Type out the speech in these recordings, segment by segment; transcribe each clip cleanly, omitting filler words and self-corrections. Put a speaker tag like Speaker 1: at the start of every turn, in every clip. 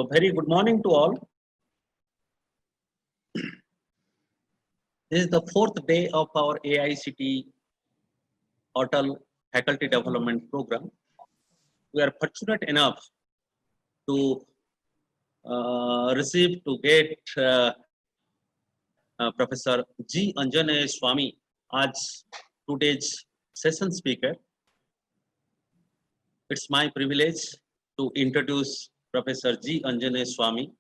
Speaker 1: So very good morning to all. This is the fourth day of our AICT Hotel Faculty Development Program. We are fortunate enough to get Professor G. Anjaney Swamy as today's session speaker. It's my privilege to introduce Professor G. Anjaney Swamy.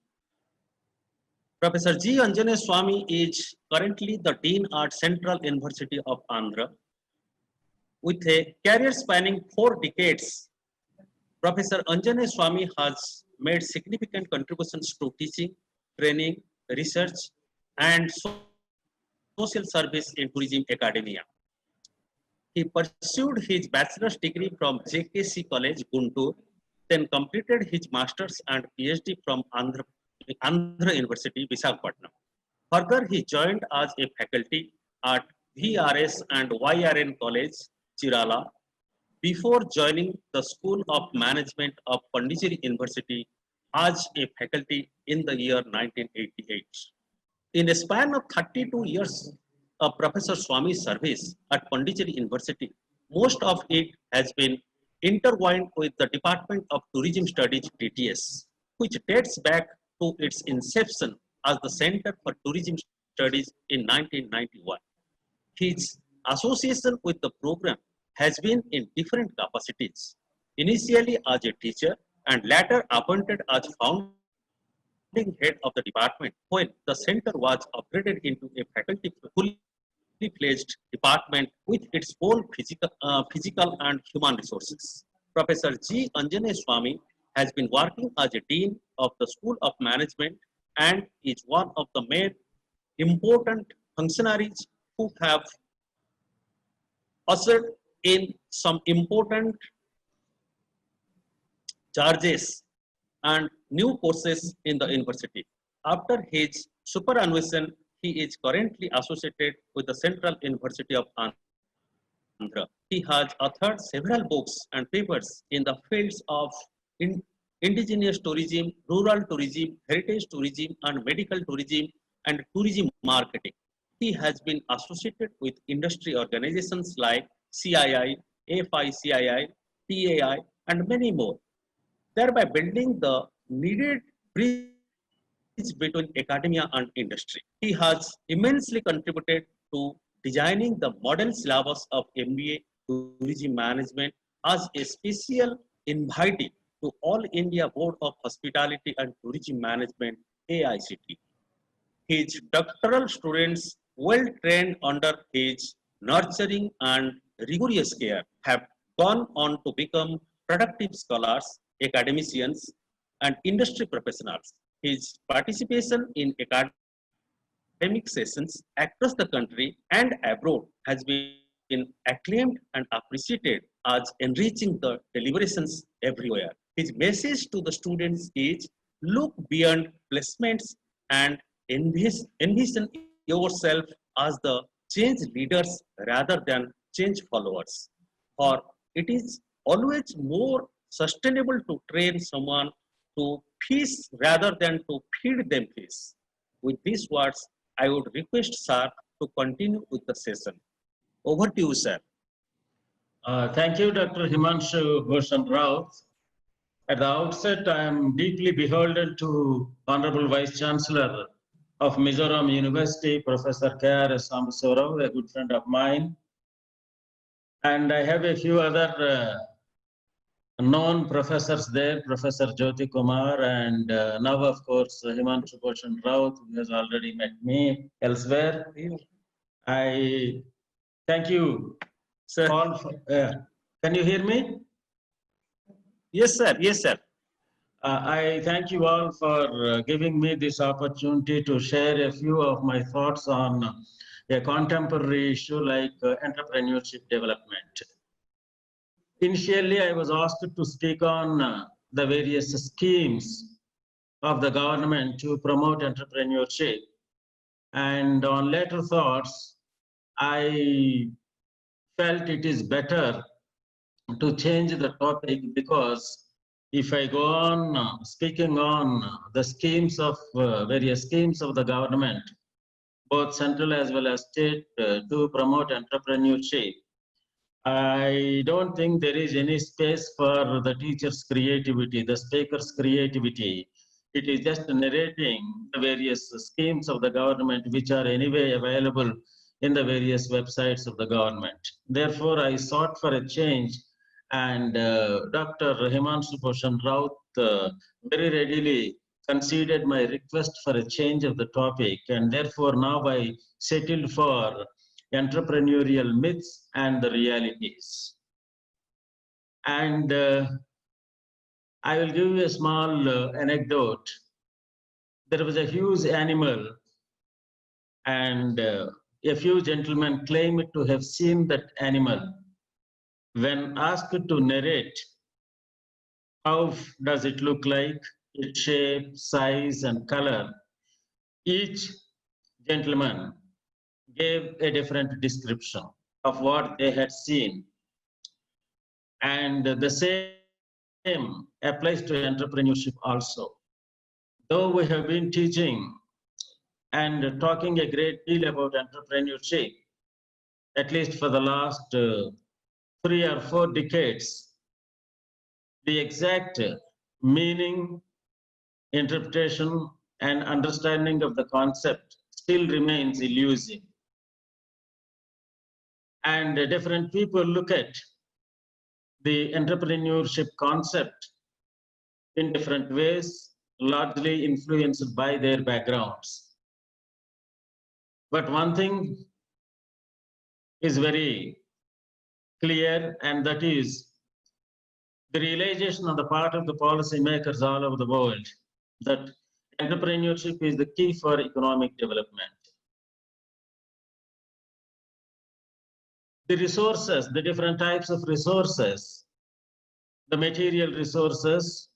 Speaker 1: Professor G. Anjaney Swamy is currently the Dean at Central University of Andhra. With a career spanning 4 decades, Professor Anjaney Swamy has made significant contributions to teaching, training, research, and social service in tourism academia. He pursued his bachelor's degree from JKC College, Guntur, then completed his master's and PhD from Andhra University, Visakhapatnam. Further, he joined as a faculty at VRS and YRN College, Chirala, before joining the School of Management of Pondicherry University as a faculty in the year 1988. In a span of 32 years of Professor Swamy's service at Pondicherry University, most of it has been intertwined with the Department of Tourism Studies, DTS, which dates back to its inception as the Center for Tourism Studies in 1991. His association with the program has been in different capacities, initially as a teacher and later appointed as founding head of the department when the center was upgraded into a faculty fully fledged department with its own physical and human resources. Professor G. Anjaney Swamy has been working as a dean of the School of Management and is one of the main important functionaries who have ushered in some important charges and new courses in the university. After his superannuation, he is currently associated with the Central University of Andhra. He has authored several books and papers in the fields of indigenous tourism, rural tourism, heritage tourism, and medical tourism and tourism marketing. He has been associated with industry organizations like CII, FICII, TAI, and many more, thereby building the needed bridge between academia and industry. He has immensely contributed to designing the model syllabus of MBA Tourism Management as a special invitee to All India Board of Hospitality and Tourism Management, AICT. His doctoral students, well trained under his nurturing and rigorous care, have gone on to become productive scholars, academicians, and industry professionals. His participation in academic sessions across the country and abroad has been acclaimed and appreciated as enriching the deliberations everywhere. His message to the students is look beyond placements and envision yourself as the change leaders rather than change followers. For it is always more sustainable to train someone to fish rather than to feed them fish. With these words, I would request sir to continue with the session. Over to you, sir.
Speaker 2: Thank you, Dr. Himanshu Bhushan Rao. At the outset, I am deeply beholden to Honorable Vice Chancellor of Mizoram University, Professor K.R.S. Sambaswarao, a good friend of mine. And I have a few other known professors there, Professor Jyoti Kumar, and now, of course, Himanshu Bhushan Rao, who has already met me elsewhere. I thank you,
Speaker 1: Sir.
Speaker 2: all. Can you hear me?
Speaker 1: Yes, sir. Yes, sir.
Speaker 2: I thank you all for giving me this opportunity to share a few of my thoughts on a contemporary issue like entrepreneurship development. Initially, I was asked to speak on the various schemes of the government to promote entrepreneurship. And on later thoughts, I felt it is better to change the topic because if I go on speaking on the schemes of various schemes of the government, both central as well as state, to promote entrepreneurship, I don't think there is any space for the teacher's creativity, the speaker's creativity. It is just narrating the various schemes of the government, which are anyway available in the various websites of the government. Therefore, I sought for a change, and Dr. Himanshu Bhushan Raut very readily conceded my request for a change of the topic, and therefore now I settled for entrepreneurial myths and the realities. And I will give you a small anecdote. There was a huge animal, and a few gentlemen claimed to have seen that animal. When asked to narrate, how does it look like, its shape, size, and color, each gentleman gave a different description of what they had seen. And the same applies to entrepreneurship also. Though we have been teaching and talking a great deal about entrepreneurship, at least for the last 3 or 4 decades, the exact meaning, interpretation, and understanding of the concept still remains elusive. And different people look at the entrepreneurship concept in different ways, largely influenced by their backgrounds. But one thing is very clear, and that is the realization on the part of the policymakers all over the world that entrepreneurship is the key for economic development. The resources, the different types of resources, the material resources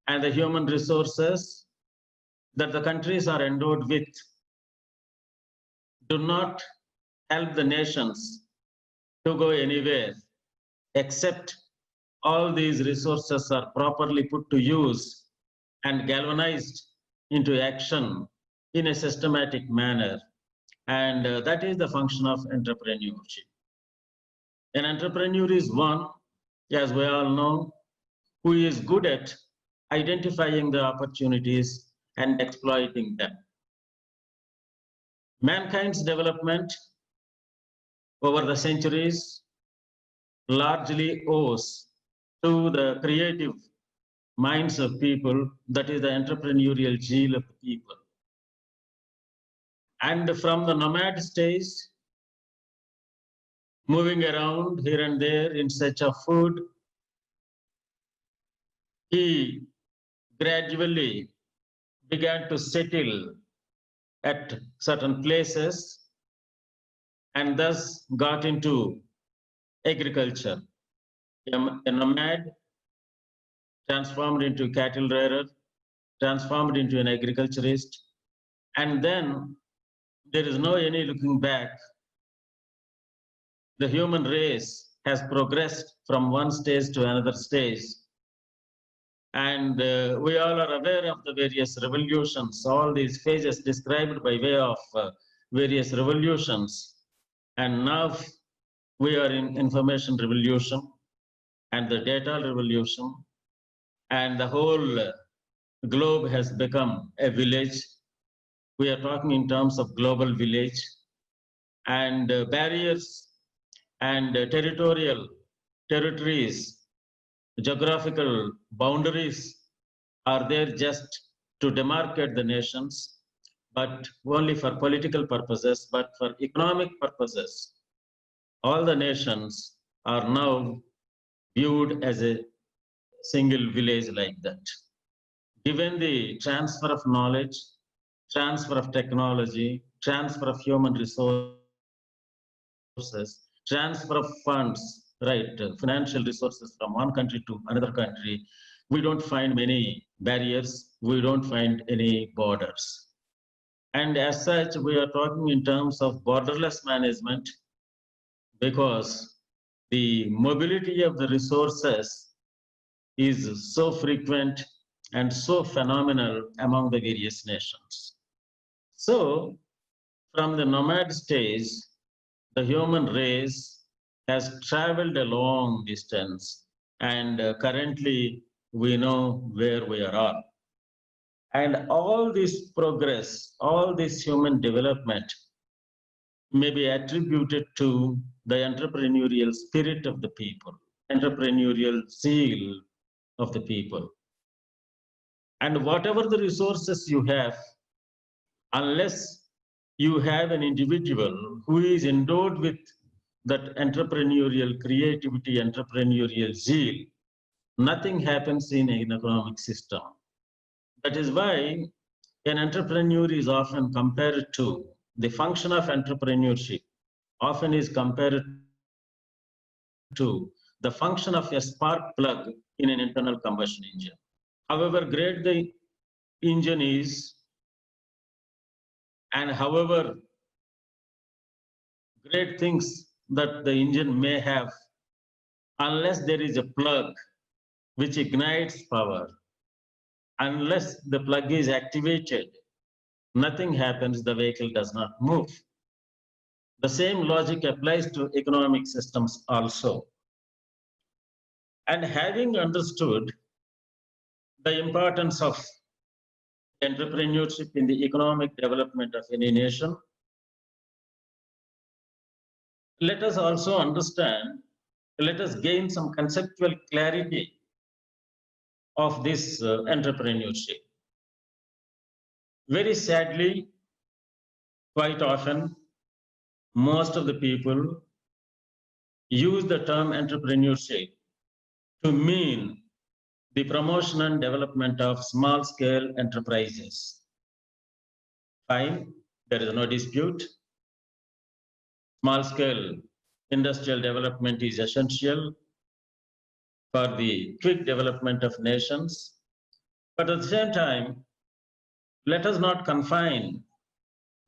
Speaker 2: and the human resources that the countries are endowed with do not help the nations to go anywhere except all these resources are properly put to use and galvanized into action in a systematic manner. And that is the function of entrepreneurship. An entrepreneur is one, as we all know, who is good at identifying the opportunities and exploiting them. Mankind's development over the centuries largely owes to the creative minds of people, that is the entrepreneurial zeal of the people. And from the nomad stage, moving around here and there in search of food, he gradually began to settle at certain places and thus got into agriculture. A nomad transformed into cattle rearer, transformed into an agriculturist, and then there is no any looking back. The human race has progressed from one stage to another stage. And we all are aware of the various revolutions, all these phases described by way of various revolutions. And now we are in information revolution and the data revolution, and the whole globe has become a village. We are talking in terms of global village, and barriers and territories, geographical boundaries are there just to demarcate the nations, but only for political purposes, but for economic purposes. All the nations are now viewed as a single village like that. Given the transfer of knowledge, transfer of technology, transfer of human resources, transfer of funds, right, financial resources from one country to another country, we don't find many barriers, we don't find any borders. And as such, we are talking in terms of borderless management, because the mobility of the resources is so frequent and so phenomenal among the various nations. So, from the nomad stage, the human race has traveled a long distance, and currently we know where we are all. And all this progress, all this human development may be attributed to the entrepreneurial spirit of the people, entrepreneurial zeal of the people. And whatever the resources you have, unless you have an individual who is endowed with that entrepreneurial creativity, entrepreneurial zeal, nothing happens in an economic system. That is why an entrepreneur is often compared to the function of entrepreneurship, often is compared to the function of a spark plug in an internal combustion engine. However great the engine is, and however great things that the engine may have, unless there is a plug which ignites power, unless the plug is activated, nothing happens, the vehicle does not move. The same logic applies to economic systems also. And having understood the importance of entrepreneurship in the economic development of any nation, let us also understand, let us gain some conceptual clarity of this entrepreneurship. Very sadly, quite often, most of the people use the term entrepreneurship to mean the promotion and development of small-scale enterprises. Fine, there is no dispute. Small-scale industrial development is essential for the quick development of nations. But at the same time, let us not confine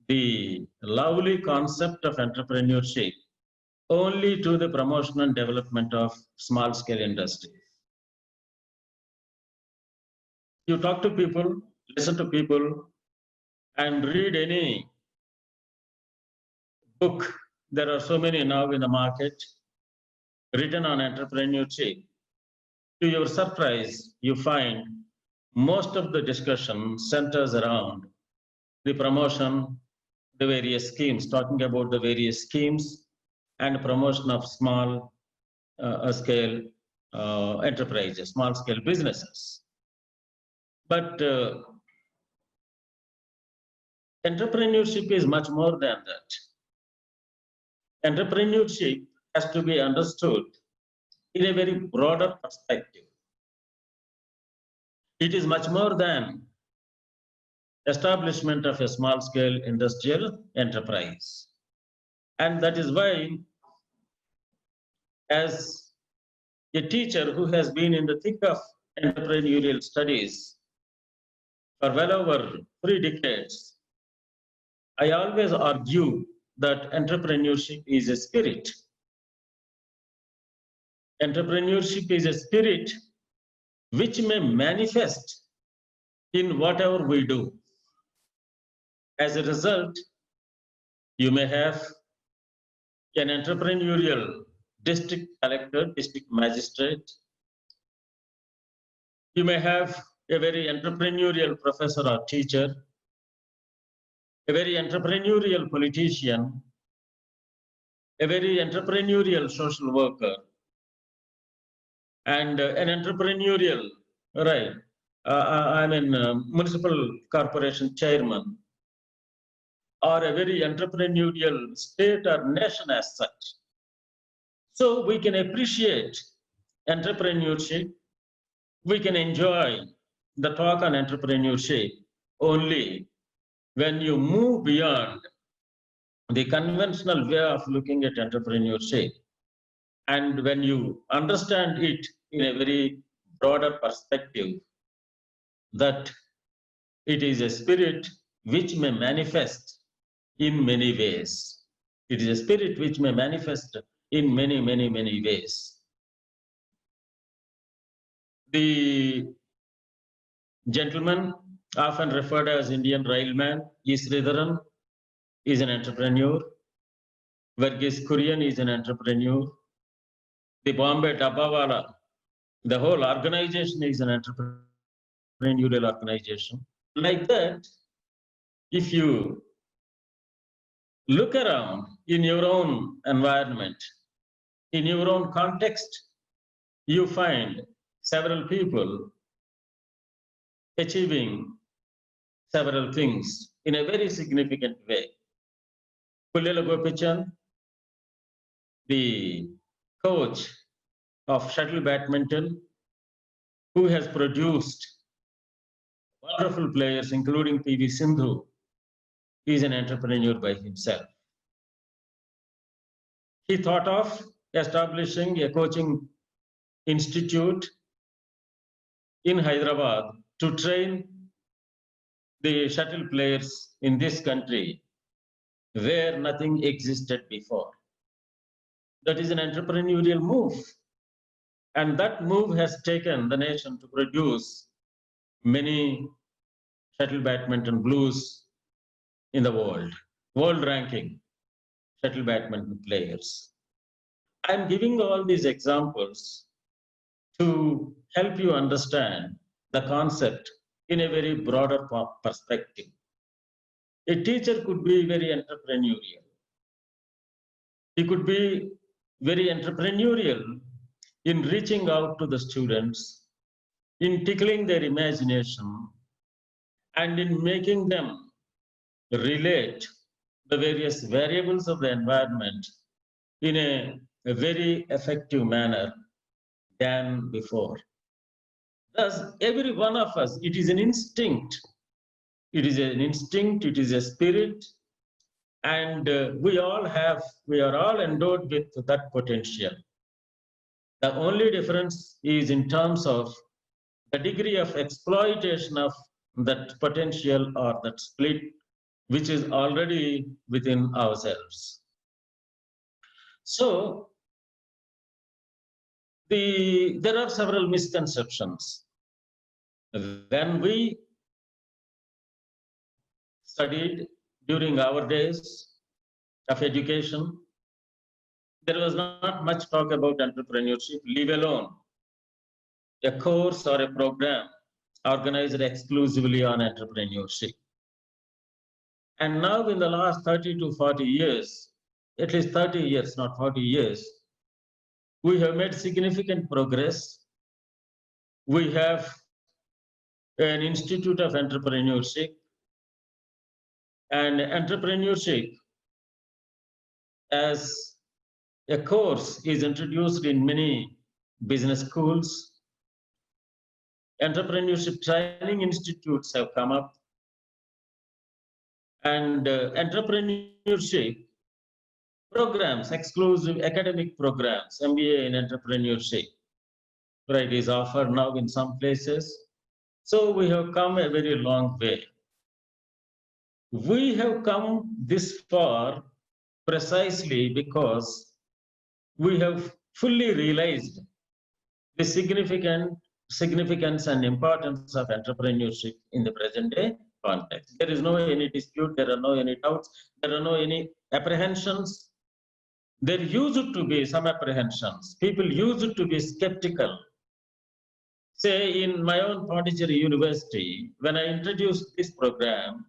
Speaker 2: the lovely concept of entrepreneurship only to the promotion and development of small-scale industry. You talk to people, listen to people, and read any book. There are so many now in the market written on entrepreneurship. To your surprise, you find most of the discussion centers around the promotion, the various schemes, talking about the various schemes and promotion of small scale enterprises, small scale businesses. But entrepreneurship is much more than that. Entrepreneurship has to be understood in a very broader perspective. It is much more than establishment of a small-scale industrial enterprise. And that is why, as a teacher who has been in the thick of entrepreneurial studies for well over 3 decades, I always argue that entrepreneurship is a spirit. Entrepreneurship is a spirit which may manifest in whatever we do. As a result, you may have an entrepreneurial district collector, district magistrate. You may have a very entrepreneurial professor or teacher, a very entrepreneurial politician, a very entrepreneurial social worker, and an entrepreneurial, right, municipal corporation chairman, or a very entrepreneurial state or nation as such. So we can appreciate entrepreneurship, we can enjoy the talk on entrepreneurship only when you move beyond the conventional way of looking at entrepreneurship, and when you understand it in a very broader perspective, that it is a spirit which may manifest in many ways. It is a spirit which may manifest in many, many, many ways. The gentleman often referred as Indian railman, E. Sridharan, is an entrepreneur. Verghese Kurian is an entrepreneur. The Bombay Dabbawala, the whole organization is an entrepreneurial organization. Like that, if you look around in your own environment, in your own context, you find several people achieving several things in a very significant way. Pullela Gopichand, the coach of shuttle badminton, who has produced wonderful players, including P.V. Sindhu, is an entrepreneur by himself. He thought of establishing a coaching institute in Hyderabad to train the shuttle players in this country where nothing existed before. That is an entrepreneurial move. And that move has taken the nation to produce many shuttle badminton blues in the world ranking shuttle badminton players. I'm giving all these examples to help you understand the concept in a very broader perspective. A teacher could be very entrepreneurial. He could be very entrepreneurial in reaching out to the students, in tickling their imagination, and in making them relate the various variables of the environment in a very effective manner than before. Thus, every one of us, it is an instinct. It is an instinct, it is a spirit, and we are all endowed with that potential. The only difference is in terms of the degree of exploitation of that potential or that split, which is already within ourselves. So, there are several misconceptions. When we studied during our days of education, there was not much talk about entrepreneurship, leave alone a course or a program organized exclusively on entrepreneurship. And now in the last 30 to 40 years, at least 30 years, not 40 years, we have made significant progress. We have an Institute of Entrepreneurship, and entrepreneurship as a course is introduced in many business schools. Entrepreneurship training institutes have come up, and entrepreneurship programs, exclusive academic programs, MBA in entrepreneurship, right, is offered now in some places. So we have come a very long way. We have come this far precisely because we have fully realized the significance and importance of entrepreneurship in the present day context. There is no any dispute, there are no any doubts, there are no any apprehensions. There used to be some apprehensions. People used to be skeptical. Say in my own Pondicherry University, when I introduced this program,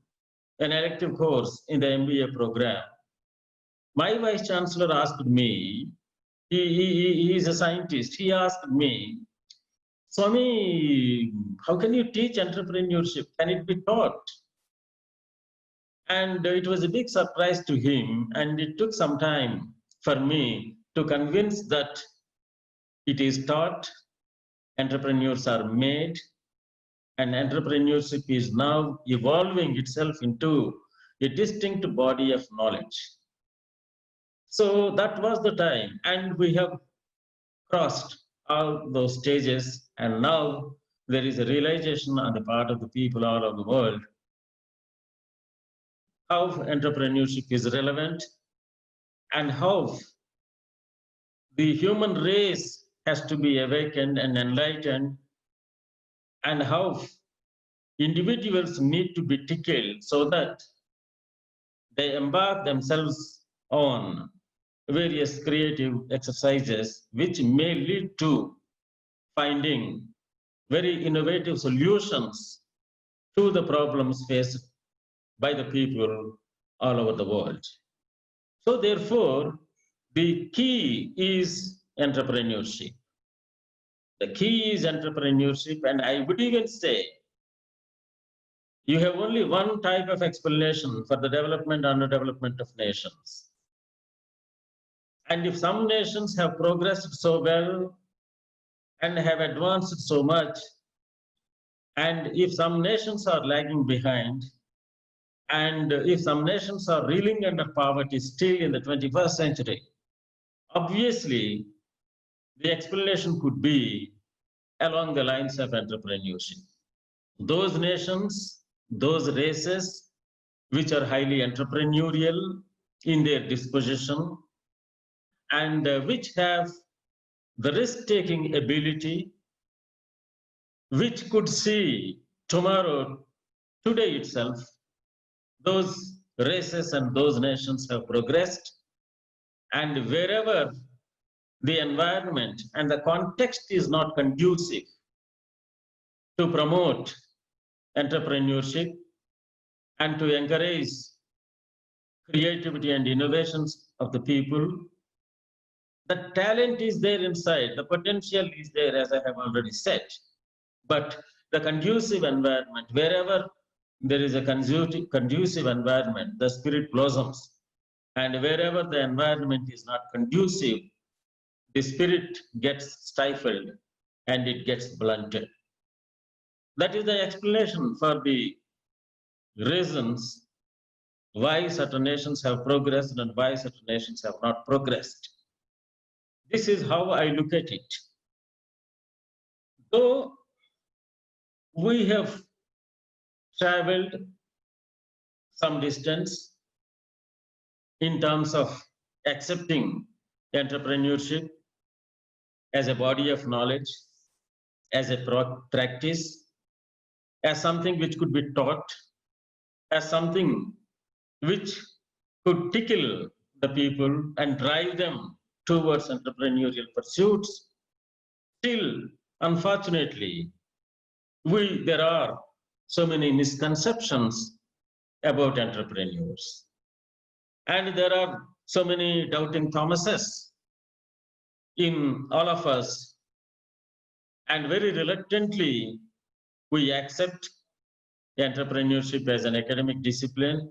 Speaker 2: an elective course in the MBA program, my vice chancellor asked me, he is a scientist, he asked me, Swami, how can you teach entrepreneurship? Can it be taught? And it was a big surprise to him, and it took some time for me to convince that it is taught, entrepreneurs are made, and entrepreneurship is now evolving itself into a distinct body of knowledge. So that was the time, and we have crossed all those stages, and now there is a realization on the part of the people all over the world how entrepreneurship is relevant and how the human race has to be awakened and enlightened and how individuals need to be tickled so that they embark themselves on various creative exercises which may lead to finding very innovative solutions to the problems faced by the people all over the world. So therefore, the key is entrepreneurship. The key is entrepreneurship, and I would even say you have only one type of explanation for the development and underdevelopment of nations. And if some nations have progressed so well and have advanced so much, and if some nations are lagging behind, and if some nations are reeling under poverty still in the 21st century, obviously the explanation could be along the lines of entrepreneurship. Those nations, those races which are highly entrepreneurial in their disposition and which have the risk-taking ability, which could see tomorrow, today itself, those races and those nations have progressed, and wherever the environment and the context is not conducive to promote entrepreneurship and to encourage creativity and innovations of the people, the talent is there inside, the potential is there, as I have already said. But the conducive environment, wherever there is a conducive environment, the spirit blossoms. And wherever the environment is not conducive, the spirit gets stifled and it gets blunted. That is the explanation for the reasons why certain nations have progressed and why certain nations have not progressed. This is how I look at it. Though we have traveled some distance in terms of accepting entrepreneurship as a body of knowledge, as a practice, as something which could be taught, as something which could tickle the people and drive them towards entrepreneurial pursuits. Still, unfortunately, there are so many misconceptions about entrepreneurs. And there are so many doubting Thomases in all of us. And very reluctantly, we accept entrepreneurship as an academic discipline,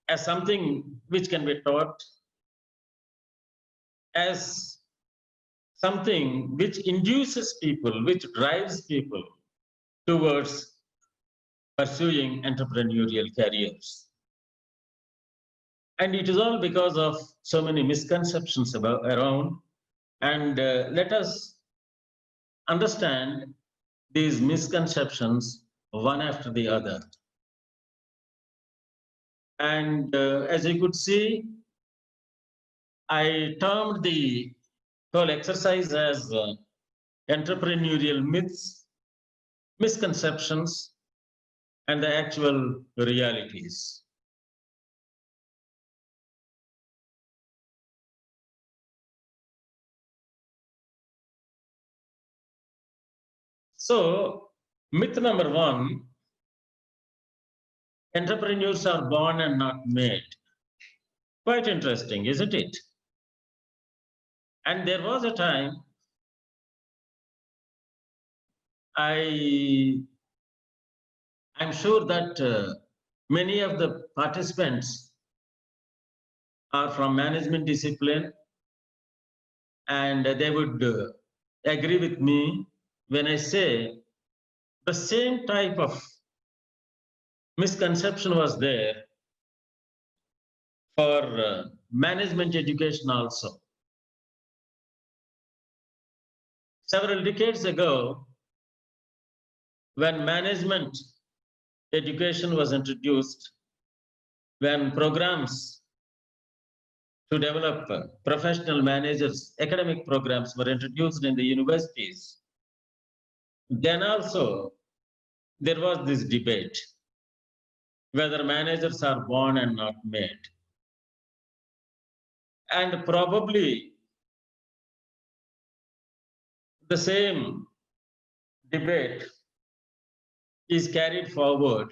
Speaker 2: as something which can be taught, as something which induces people, which drives people towards pursuing entrepreneurial careers. And it is all because of so many misconceptions around. And let us understand these misconceptions one after the other. And as you could see, I termed the whole exercise as entrepreneurial myths, misconceptions, and the actual realities. So, myth number one, entrepreneurs are born and not made. Quite interesting, isn't it? And there was a time I'm sure that many of the participants are from management discipline, and they would agree with me when I say the same type of misconception was there for management education also. Several decades ago, when management education was introduced, when programs to develop professional managers, academic programs were introduced in the universities, then also there was this debate whether managers are born and not made. And probably the same debate is carried forward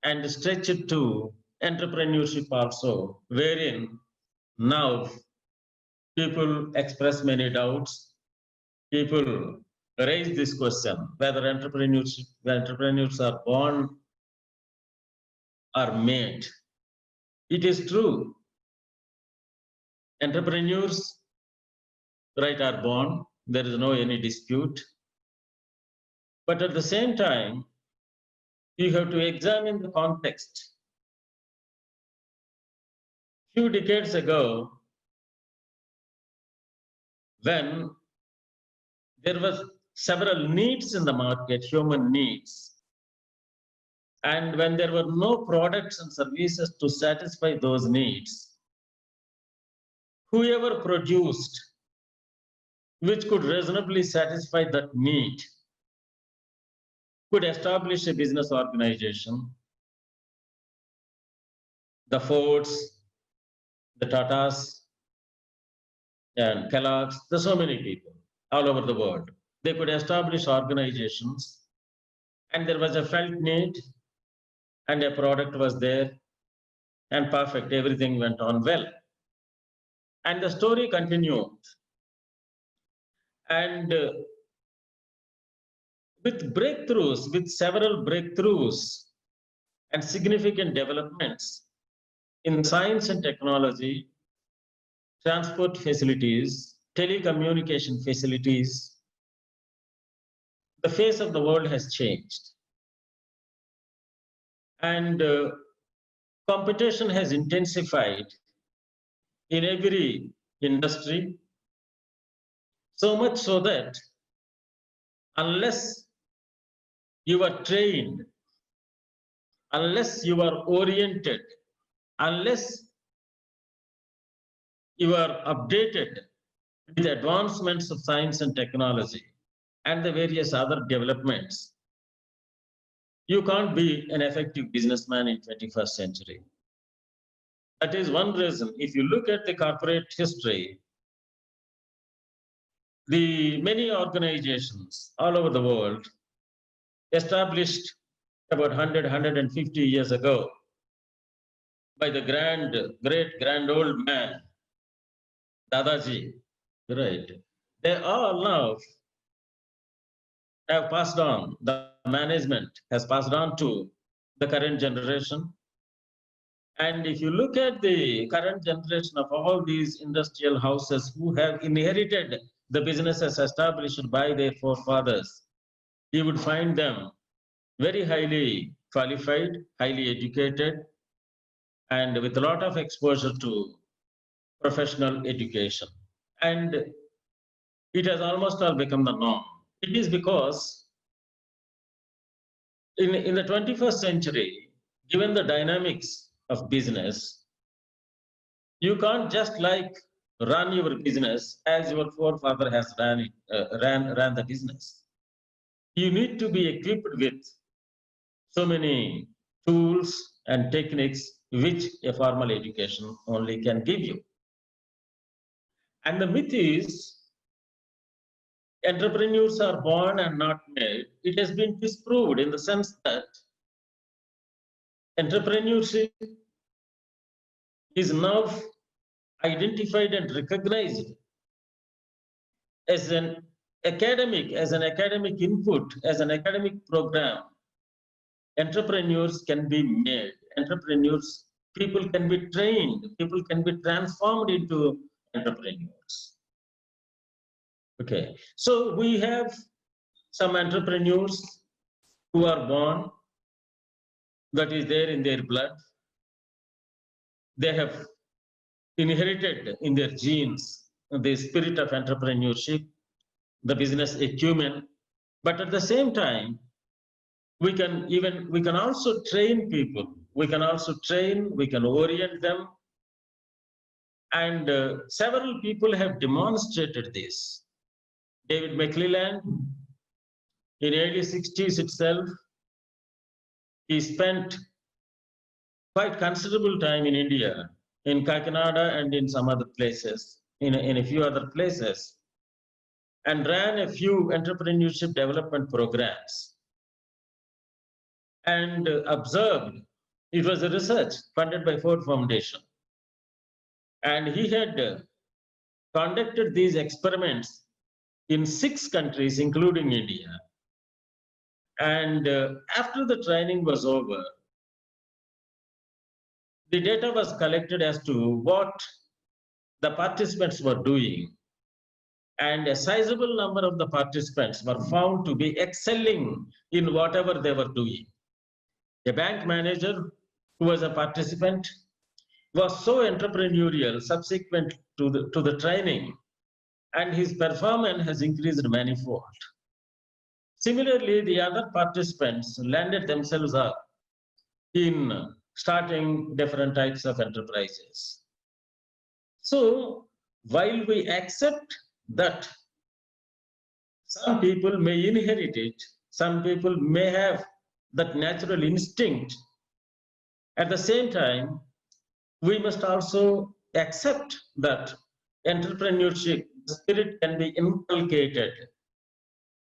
Speaker 2: and stretched to entrepreneurship also, wherein now people express many doubts. People raise this question whether entrepreneurs are born or made. It is true. Entrepreneurs, right, are born. There is no any dispute. But at the same time, you have to examine the context. Few decades ago, when there was several needs in the market, human needs, and when there were no products and services to satisfy those needs, whoever produced which could reasonably satisfy that need could establish a business organization. The Fords, the Tatas, and Kellogg's, there's so many people all over the world. They could establish organizations, and there was a felt need, and a product was there, and perfect, everything went on well. And the story continued. And with breakthroughs, with several breakthroughs and significant developments in science and technology, transport facilities, telecommunication facilities, the face of the world has changed. And competition has intensified in every industry, so much so that unless you are trained, unless you are oriented, unless you are updated with advancements of science and technology and the various other developments, you can't be an effective businessman in 21st century. That is one reason. If you look at the corporate history, the many organizations all over the world established about 100, 150 years ago by the great grand old man, Dadaji, right? They all now have passed on, the management has passed on to the current generation. And if you look at the current generation of all these industrial houses who have inherited the businesses established by their forefathers, you would find them very highly qualified, highly educated, and with a lot of exposure to professional education. And it has almost all become the norm. It is because in the 21st century, given the dynamics of business, you can't just like run your business as your forefather has ran the business. You need to be equipped with so many tools and techniques which a formal education only can give you. And the myth is entrepreneurs are born and not made. It has been disproved in the sense that entrepreneurship is now identified and recognized as an academic input, as an academic program. Entrepreneurs can be made. People can be trained. People can be transformed into entrepreneurs. Okay, so we have some entrepreneurs who are born, that is there in their blood. They have inherited in their genes the spirit of entrepreneurship, the business acumen. But at the same time, we can also train people. We can orient them. And several people have demonstrated this. David McClelland in early 60s itself, he spent quite considerable time in India, in Kakinada and in some other places, in a few other places, and ran a few entrepreneurship development programs and observed. It was a research funded by Ford Foundation. And he had conducted these experiments in 6 countries, including India. And after the training was over, the data was collected as to what the participants were doing. And a sizable number of the participants were found to be excelling in whatever they were doing. A bank manager who was a participant was so entrepreneurial subsequent to the training, and his performance has increased manifold. Similarly, the other participants landed themselves up in starting different types of enterprises. So, while we accept that some people may inherit it, some people may have that natural instinct, at the same time, we must also accept that entrepreneurship spirit can be inculcated,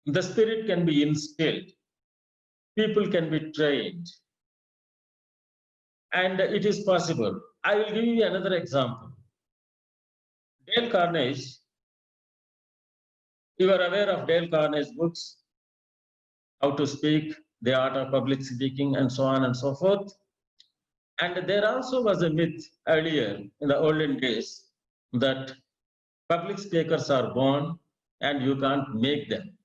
Speaker 2: the spirit can be instilled, people can be trained, and it is possible. I will give you another example. Dale Carnegie, you are aware of Dale Carnegie's books, How to Speak, The Art of Public Speaking, and so on and so forth. And there also was a myth earlier in the olden days that public speakers are born and you can't make them.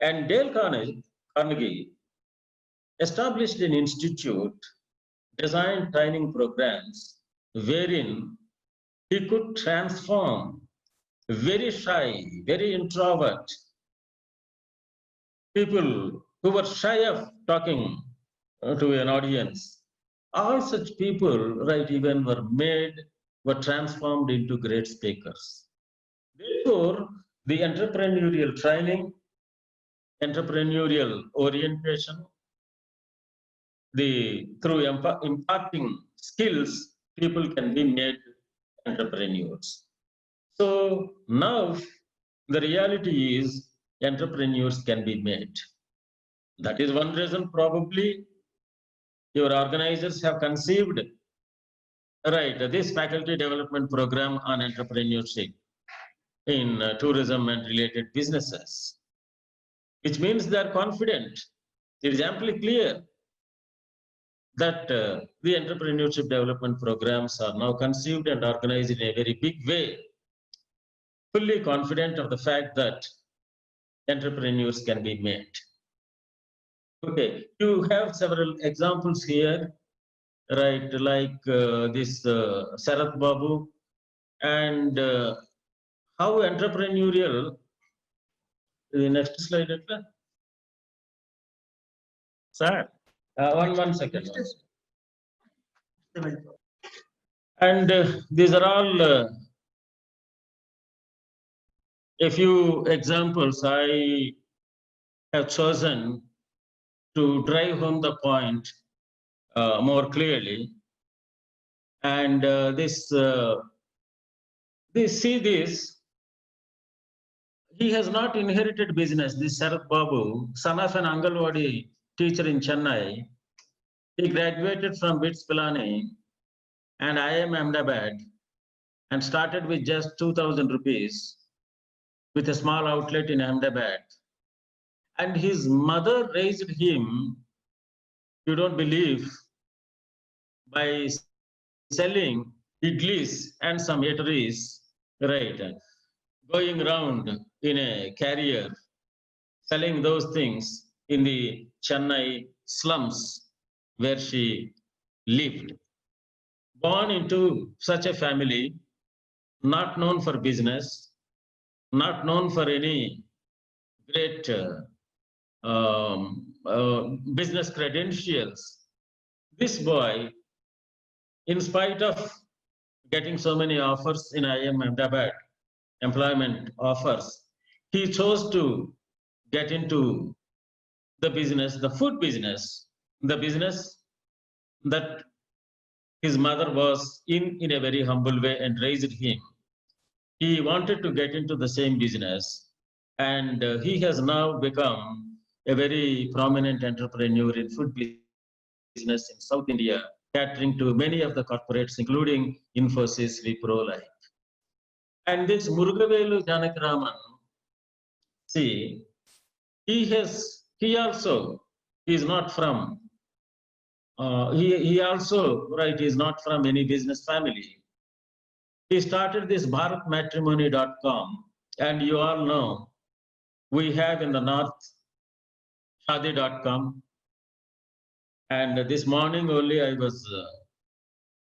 Speaker 2: And Dale Carnegie established an institute, designed training programs wherein he could transform very shy, very introvert people who were shy of talking to an audience. All such people, right, even were transformed into great speakers. Therefore, the entrepreneurial training, entrepreneurial orientation, through imparting skills, people can be made entrepreneurs. So now the reality is entrepreneurs can be made. That is one reason probably your organizers have conceived, right, this faculty development program on entrepreneurship in tourism and related businesses, which means they are confident. It is amply clear that the entrepreneurship development programs are now conceived and organized in a very big way, fully confident of the fact that entrepreneurs can be made. Okay, you have several examples here, right, like this Sarath Babu, and how entrepreneurial, the next slide,
Speaker 1: Sir,
Speaker 2: one second. And these are all a few examples I have chosen to drive home the point more clearly. And see this, he has not inherited business. This Sarath Babu, son of an Angalwadi teacher in Chennai, he graduated from BITS Pilani and IIM Ahmedabad and started with just 2,000 rupees with a small outlet in Ahmedabad. And his mother raised him, you don't believe, by selling idlis and some eateries, right, going around in a carrier, selling those things in the Chennai slums where she lived. Born into such a family, not known for business, not known for any great business credentials, this boy, in spite of getting so many offers in IIM Ahmedabad, employment offers, he chose to get into the business, the food business, the business that his mother was in a very humble way and raised him. He wanted to get into the same business, and he has now become a very prominent entrepreneur in food business in South India, catering to many of the corporates, including Infosys, Wipro, like. And this Murugavelu Janakiraman, see, he also is not from, he also, right, is not from any business family. He started this BharatMatrimony.com, and you all know we have in the north Shadi.com. And this morning only I was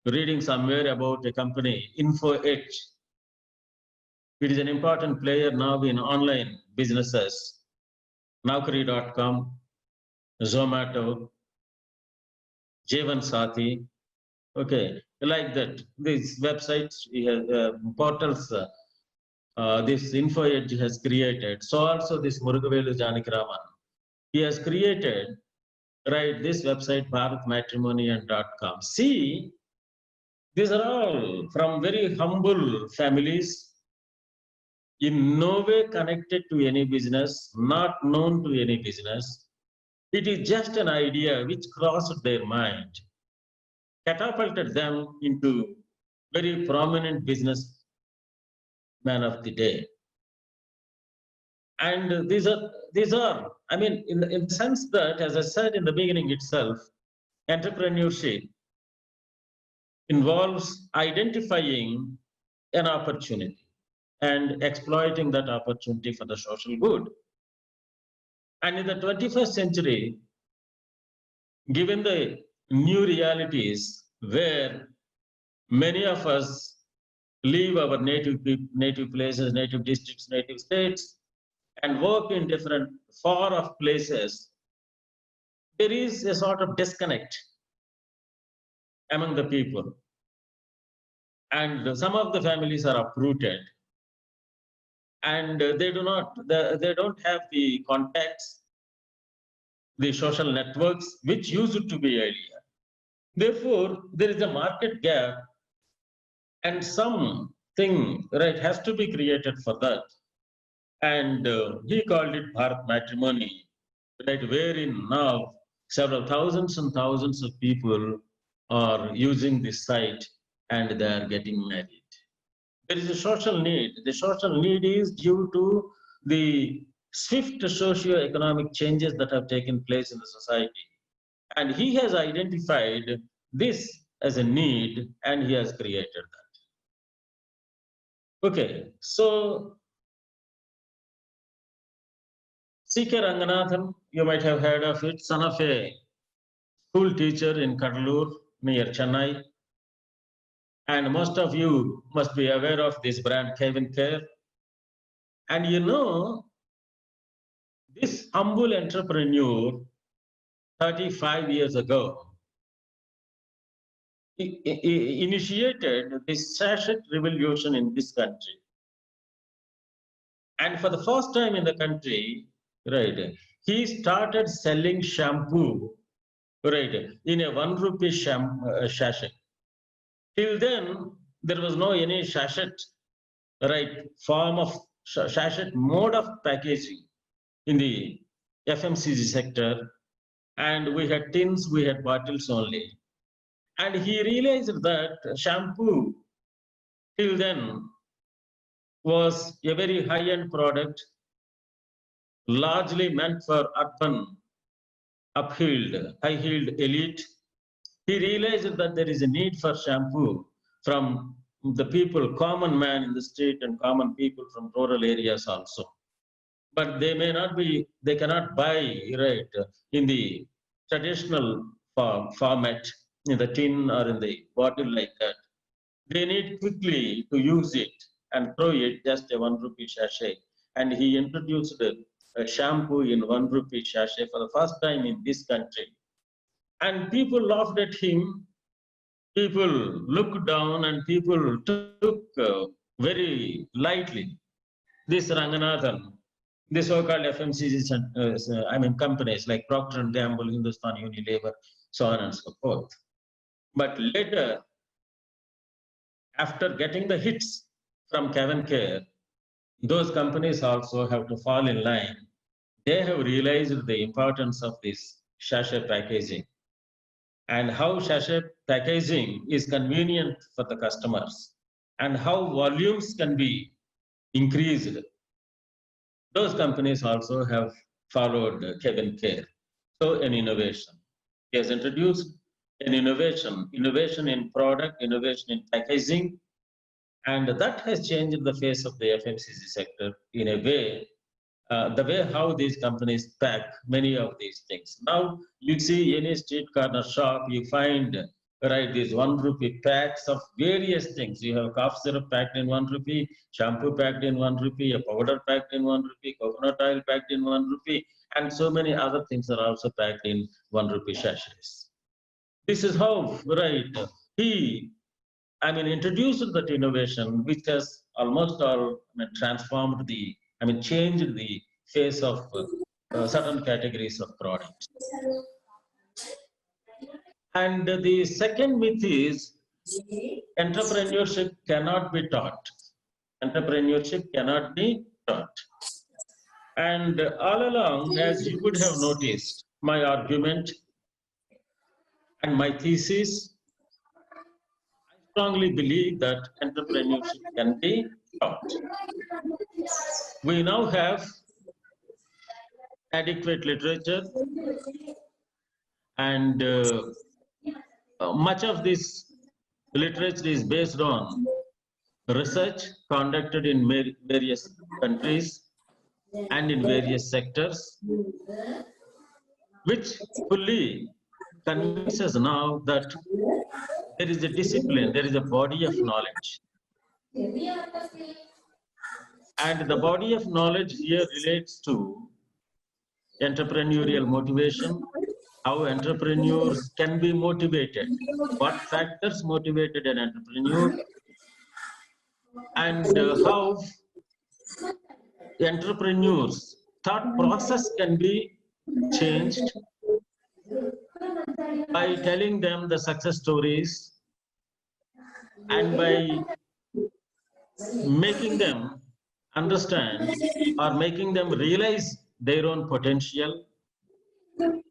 Speaker 2: reading somewhere about a company, InfoEdge. It is an important player now in online businesses. Naukri.com, Zomato, Jeevan Sathi, okay, like that. These websites, portals, this InfoEdge has created. So also this Murugavelu Janakiraman, he has created, right, this website, BharatMatrimony.com. See, these are all from very humble families, in no way connected to any business, not known to any business. It is just an idea which crossed their mind, catapulted them into very prominent business man of the day. And these are, I mean, in the sense that, as I said in the beginning itself, entrepreneurship involves identifying an opportunity and exploiting that opportunity for the social good. And in the 21st century, given the new realities where many of us leave our native places, native districts, native states, and work in different far-off places, there is a sort of disconnect among the people. And some of the families are uprooted, and they don't have the contacts, the social networks which used to be earlier. Therefore, there is a market gap, and something, right, has to be created for that. And he called it Bharat Matrimony, right, wherein now several thousands and thousands of people are using this site and they are getting married. There is a social need. The social need is due to the swift socio-economic changes that have taken place in the society. And he has identified this as a need, and he has created that. Okay, so C.K. Ranganathan, you might have heard of it, son of a school teacher in Kadalur near Chennai. And most of you must be aware of this brand, Kevin Care. And you know, this humble entrepreneur, 35 years ago, he initiated this sachet revolution in this country. And for the first time in the country, right, he started selling shampoo, right, in a 1 rupee sachet. Till then, there was no any sachet, right, form of sachet mode of packaging in the FMCG sector. And we had tins, we had bottles only. And he realized that shampoo till then was a very high-end product, largely meant for urban, high-heeled elite. He realized that there is a need for shampoo from the people, common man in the street and common people from rural areas also. But they may not be, they cannot buy, right, in the traditional format, in the tin or in the bottle like that. They need quickly to use it and throw it, just a 1 rupee sachet. And he introduced a shampoo in 1 rupee sachet for the first time in this country. And people laughed at him, people looked down, and people took very lightly this Ranganathan, the so-called FMCGs and companies like Procter & Gamble, Hindustan Unilever, so on and so forth. But later, after getting the hits from Kevin Care, those companies also have to fall in line. They have realized the importance of this sachet packaging and how sachet packaging is convenient for the customers and how volumes can be increased. Those companies also have followed Kevin Care. So an innovation. He has introduced an innovation in product, innovation in packaging, and that has changed the face of the FMCG sector in a way, the way how these companies pack many of these things. Now you see any street corner shop, you find right these 1 rupee packs of various things. You have cough syrup packed in 1 rupee, shampoo packed in 1 rupee, a powder packed in 1 rupee, coconut oil packed in 1 rupee, and so many other things are also packed in 1 rupee sachets. This is how, right, he introduced that innovation, which has almost all transformed the, changed the face of certain categories of products. And the second myth is entrepreneurship cannot be taught. Entrepreneurship cannot be taught. And all along, as you would have noticed, my argument and my thesis, I strongly believe that entrepreneurship can be taught. We now have adequate literature, and much of this literature is based on research conducted in various countries and in various sectors, which fully convinces now that there is a discipline, there is a body of knowledge. And the body of knowledge here relates to entrepreneurial motivation, how entrepreneurs can be motivated, what factors motivated an entrepreneur, and how entrepreneurs' thought process can be changed by telling them the success stories and by making them understand or making them realize their own potential,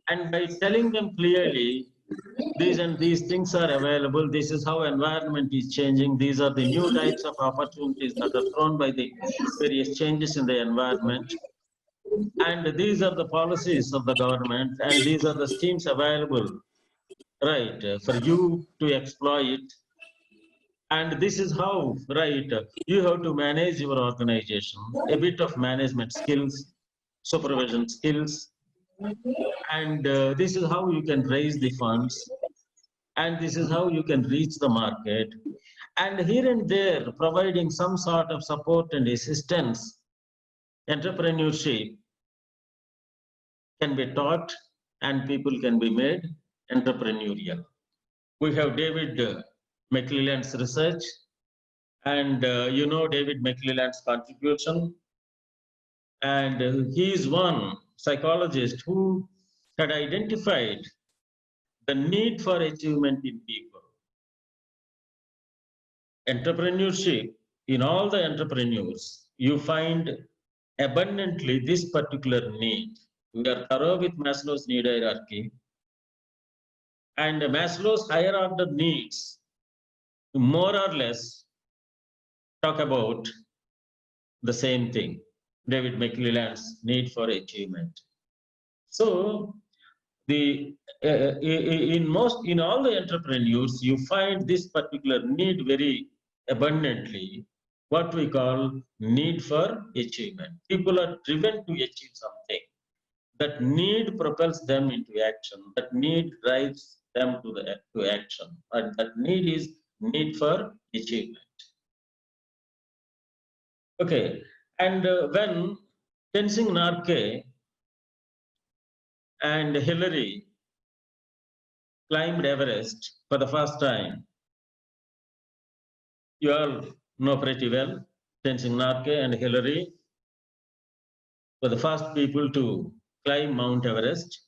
Speaker 2: and by telling them clearly these and these things are available, this is how environment is changing, these are the new types of opportunities that are thrown by the various changes in the environment, and these are the policies of the government, and these are the schemes available, right, for you to exploit. And this is how, right, you have to manage your organization, a bit of management skills, supervision skills, and this is how you can raise the funds, and this is how you can reach the market. And here and there, providing some sort of support and assistance, entrepreneurship can be taught and people can be made entrepreneurial. We have David McClelland's research, and you know David McClelland's contribution, and he is one psychologist who had identified the need for achievement in people. Entrepreneurship, in all the entrepreneurs, you find abundantly this particular need. We are thorough with Maslow's need hierarchy, and Maslow's higher order needs more or less talk about the same thing, David McClelland's need for achievement. So the in all the entrepreneurs, you find this particular need very abundantly, what we call need for achievement. People are driven to achieve something. That need propels them into action. That need drives them to action. And that need is need for achievement. Okay, and when Tenzing Norgay and Hillary climbed Everest for the first time, you all know pretty well, Tenzing Norgay and Hillary. were the first people to climb Mount Everest.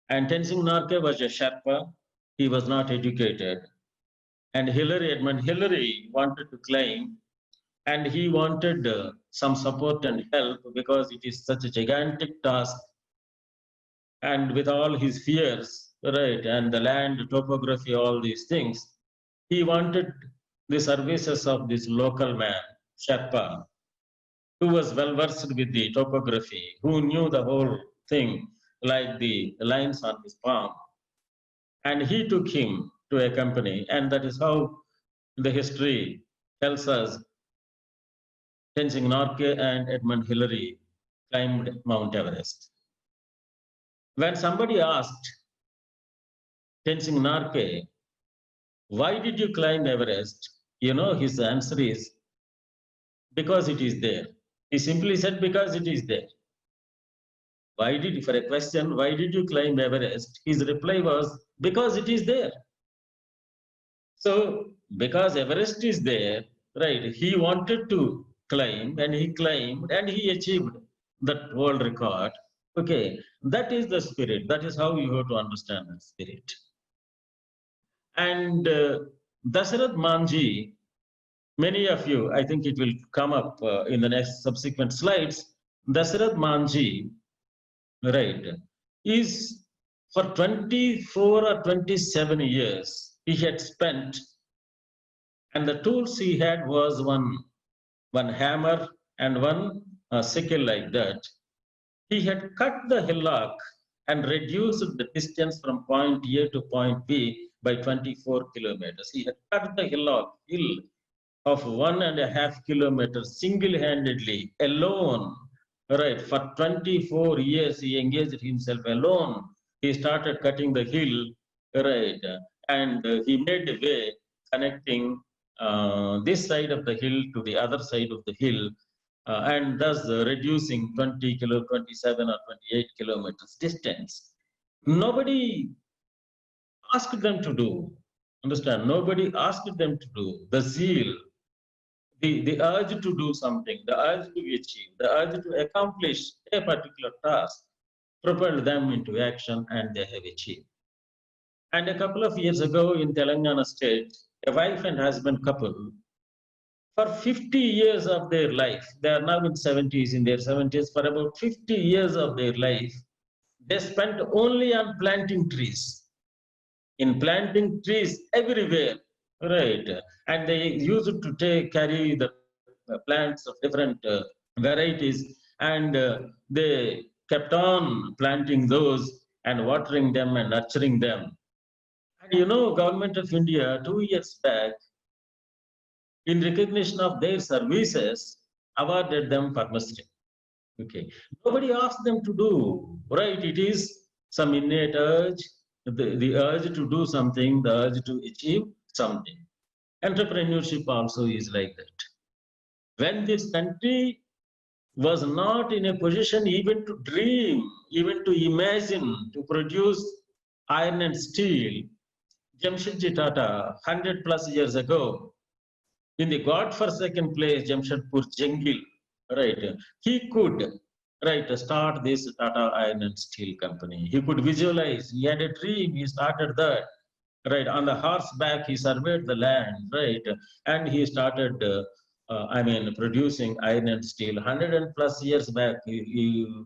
Speaker 2: And Tenzing Norgay was a Sherpa. He was not educated. And Edmund Hillary wanted to climb, and he wanted some support and help because it is such a gigantic task. And with all his fears, right, and the land, topography, all these things, he wanted the services of this local man, Sherpa, who was well versed with the topography, who knew the whole thing like the lines on his palm. And he took him to a company, and that is how the history tells us Tenzing Norgay and Edmund Hillary climbed Mount Everest. When somebody asked Tenzing Norgay, why did you climb Everest? His answer is, because it is there. He simply said, because it is there. For a question, why did you climb Everest? His reply was, because it is there. So, because Everest is there, right, he wanted to climb, and he climbed, and he achieved that world record. Okay, that is the spirit. That is how you have to understand the spirit. And Dasarath Manji, many of you, I think it will come up in the next subsequent slides. Dasarath Manji, right, is for 24 or 27 years he had spent, and the tools he had was one hammer and one sickle like that. He had cut the hillock and reduced the distance from point A to point B by 24 kilometers. He had cut the hill of 1.5 kilometers single-handedly, alone, right? For 24 years, he engaged himself alone. He started cutting the hill, right? And he made a way connecting this side of the hill to the other side of the hill, and thus reducing 27 or 28 kilometers distance. Nobody asked them to do. Understand? Nobody asked them to do. The zeal, the urge to do something, the urge to achieve, the urge to accomplish a particular task propelled them into action, and they have achieved. And a couple of years ago in Telangana state, a wife and husband couple, for 50 years of their life, they are now in their 70s, for about 50 years of their life, they spent only on planting trees. In planting trees everywhere, right? And they used to carry the plants of different varieties, and they kept on planting those and watering them and nurturing them. And Government of India 2 years back, in recognition of their services, awarded them Padma Shri. Okay, nobody asked them to do, right? It is some innate urge, the urge to do something, the urge to achieve something. Entrepreneurship also is like that. When this country was not in a position even to dream, even to imagine, to produce iron and steel, Jamshedji Tata, 100+ years ago, in the godforsaken place, Jamshedpur Jengil, right, he could, right, start this Tata Iron and Steel Company. He could visualize, he had a dream, he started that, right, on the horseback, he surveyed the land, right, and he started, producing iron and steel. 100+ years back, you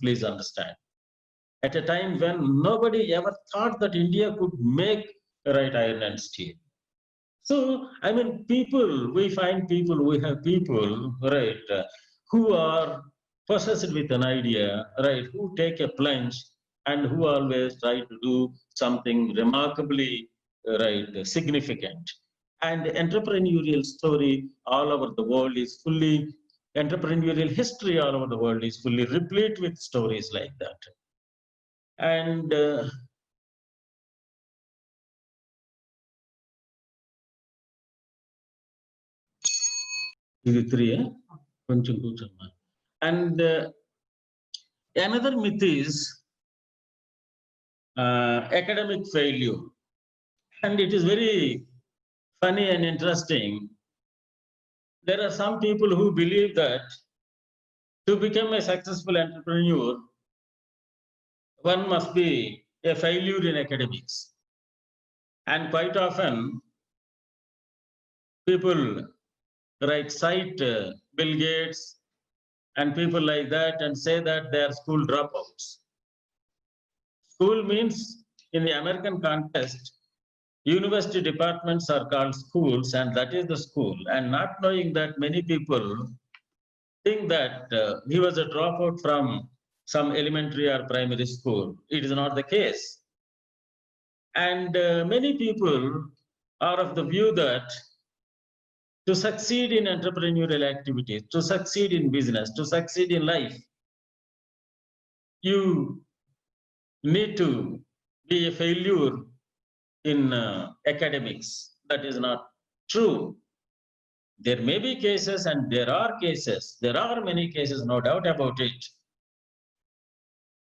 Speaker 2: please understand. At a time when nobody ever thought that India could make, right, iron and steel. So, we have people, right, who are possessed with an idea, right, who take a plunge and who always try to do something remarkably, right, significant. And the entrepreneurial story all over the world is entrepreneurial history all over the world is fully replete with stories like that. And and another myth is academic failure. And it is very funny and interesting. There are some people who believe that to become a successful entrepreneur, one must be a failure in academics. And quite often, people cite Bill Gates and people like that and say that they are school dropouts. School means, in the American context, university departments are called schools, and that is the school. And not knowing that, many people think that he was a dropout from some elementary or primary school. It is not the case. And many people are of the view that to succeed in entrepreneurial activities, to succeed in business, to succeed in life, you need to be a failure in academics. That is not true. There may be cases, and there are cases, there are many cases, no doubt about it,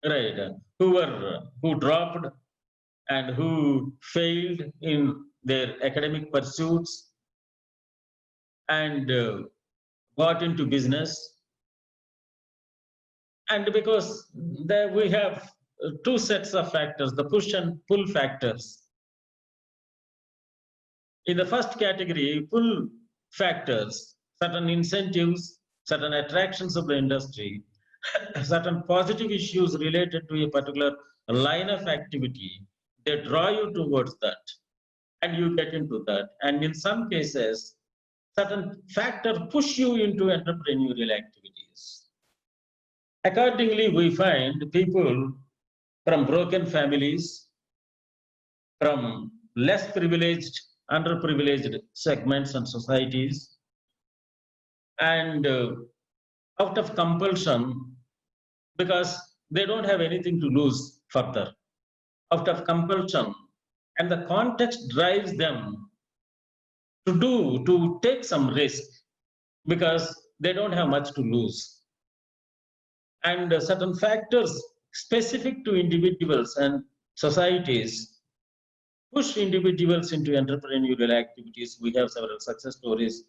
Speaker 2: right, who dropped and who failed in their academic pursuits and got into business. And because there we have two sets of factors, the push and pull factors. In the first category, pull factors, certain incentives, certain attractions of the industry, certain positive issues related to a particular line of activity, they draw you towards that and you get into that. And in some cases, certain factors push you into entrepreneurial activities. Accordingly, we find people from broken families, from less privileged, underprivileged segments and societies, and out of compulsion, because they don't have anything to lose further, out of compulsion, and the context drives them to take some risk because they don't have much to lose. And certain factors specific to individuals and societies push individuals into entrepreneurial activities. We have several success stories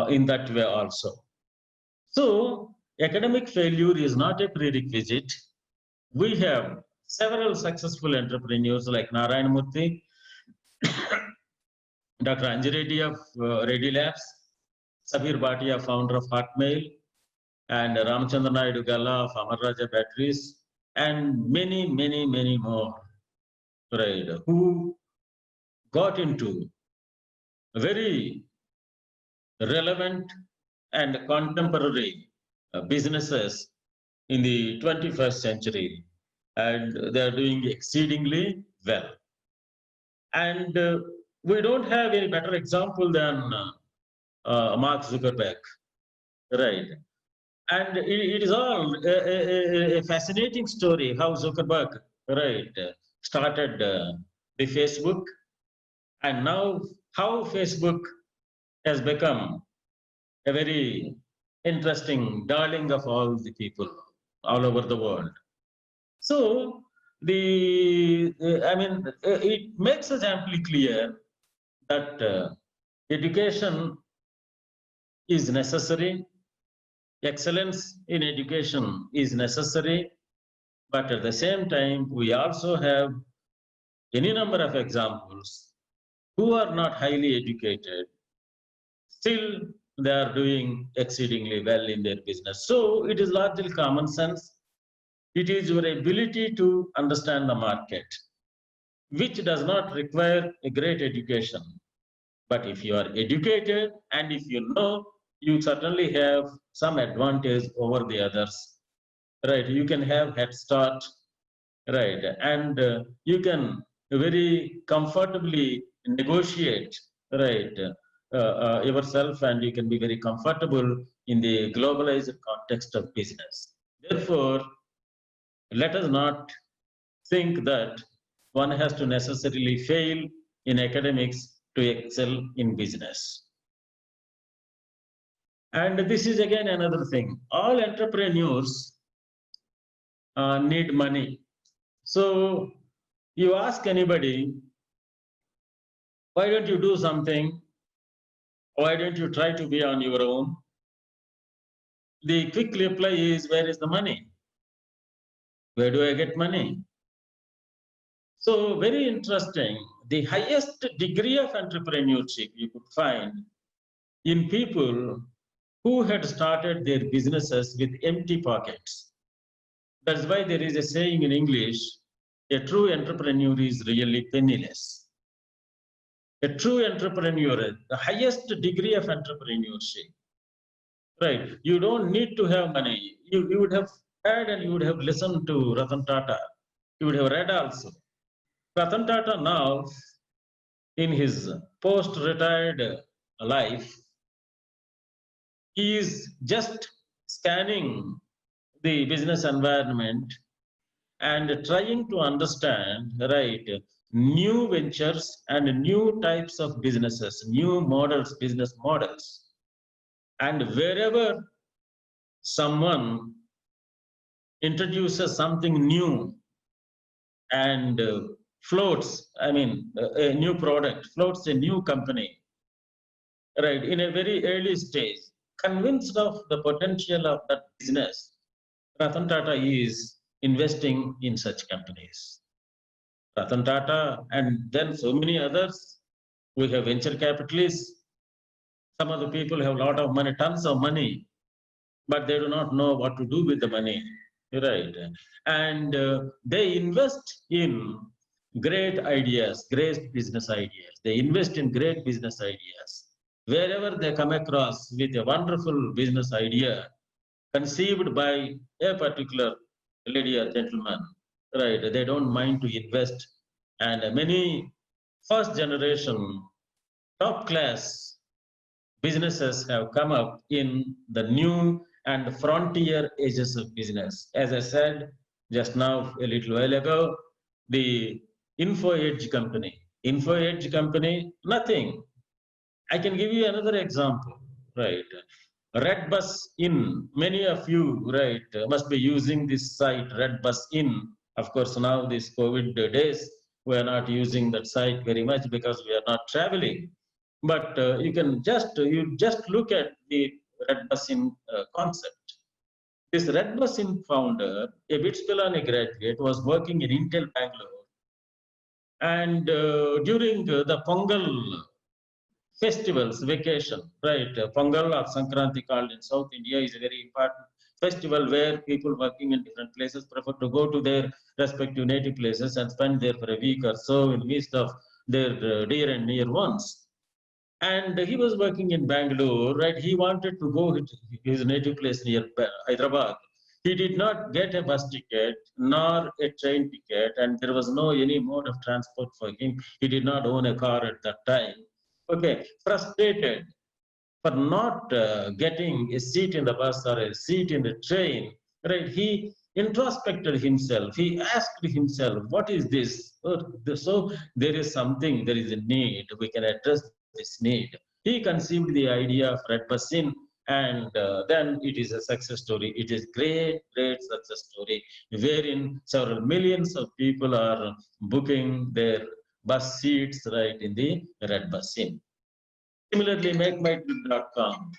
Speaker 2: in that way also. So academic failure is not a prerequisite. We have several successful entrepreneurs like Narayana Murthy, Dr. Anji Reddy of Reddy Labs, Sabir Bhatia, founder of Hotmail, and Ramchandra Naidu Gala of Amar Raja Batteries, and many, many, many more, right, who got into very relevant and contemporary businesses in the 21st century, and they are doing exceedingly well. And we don't have any better example than Mark Zuckerberg, right? And it is all a fascinating story how Zuckerberg, right, started the Facebook, and now how Facebook has become a very interesting darling of all the people all over the world. So it makes us amply clear that education is necessary, excellence in education is necessary, but at the same time, we also have any number of examples who are not highly educated, still they are doing exceedingly well in their business. So it is largely common sense. It is your ability to understand the market, which does not require a great education. But if you are educated and if you know, you certainly have some advantage over the others, right? You can have head start, right? And you can very comfortably negotiate, right, yourself, and you can be very comfortable in the globalized context of business. Therefore, let us not think that one has to necessarily fail in academics to excel in business. And this is again another thing. All entrepreneurs need money. So you ask anybody, why don't you do something? Why don't you try to be on your own? the quick reply is, where is the money? Where do I get money? So very interesting. The highest degree of entrepreneurship you could find in people who had started their businesses with empty pockets. That's why there is a saying in English, a true entrepreneur is really penniless. A true entrepreneur, the highest degree of entrepreneurship, right? You don't need to have money. You would have heard and you would have listened to Ratan Tata. You would have read also. Ratan Tata now, in his post-retired life, he is just scanning the business environment and trying to understand, right, new ventures and new types of businesses, new models, business models. And wherever someone introduces something new and floats, a new product, floats a new company, right, in a very early stage, convinced of the potential of that business, Ratan Tata is investing in such companies. Ratan Tata and then so many others. We have venture capitalists. Some of the people have a lot of money, tons of money, but they do not know what to do with the money, right? And they invest in great ideas, great business ideas. They invest in great business ideas. Wherever they come across with a wonderful business idea conceived by a particular lady or gentleman, right? They don't mind to invest. And many first generation, top class businesses have come up in the new and frontier ages of business. As I said just now, a little while ago, the InfoEdge company. InfoEdge company, nothing. I can give you another example, right? Redbus In. Many of you, right, must be using this site, Redbus In. Of course, now these COVID days, we are not using that site very much because we are not traveling. But you just look at the Redbus In concept. This Redbus In founder, a BITS Pilani graduate, was working in Intel Bangalore. And during the Pongal festivals, vacation, right? Pongal or Sankranti called in South India is a very important festival where people working in different places prefer to go to their respective native places and spend there for a week or so in the midst of their dear and near ones. And he was working in Bangalore, right? He wanted to go to his native place near Hyderabad. He did not get a bus ticket nor a train ticket, and there was no any mode of transport for him. He did not own a car at that time. Okay, frustrated for not getting a seat in the bus or a seat in the train, right? He introspected himself. He asked himself, what is this? So there is something, there is a need. We can address this need. He conceived the idea of Redbus In, and then it is a success story. It is great success story, wherein several millions of people are booking their bus seats, right, in the Redbus In. Similarly, MakeMyTrip.com.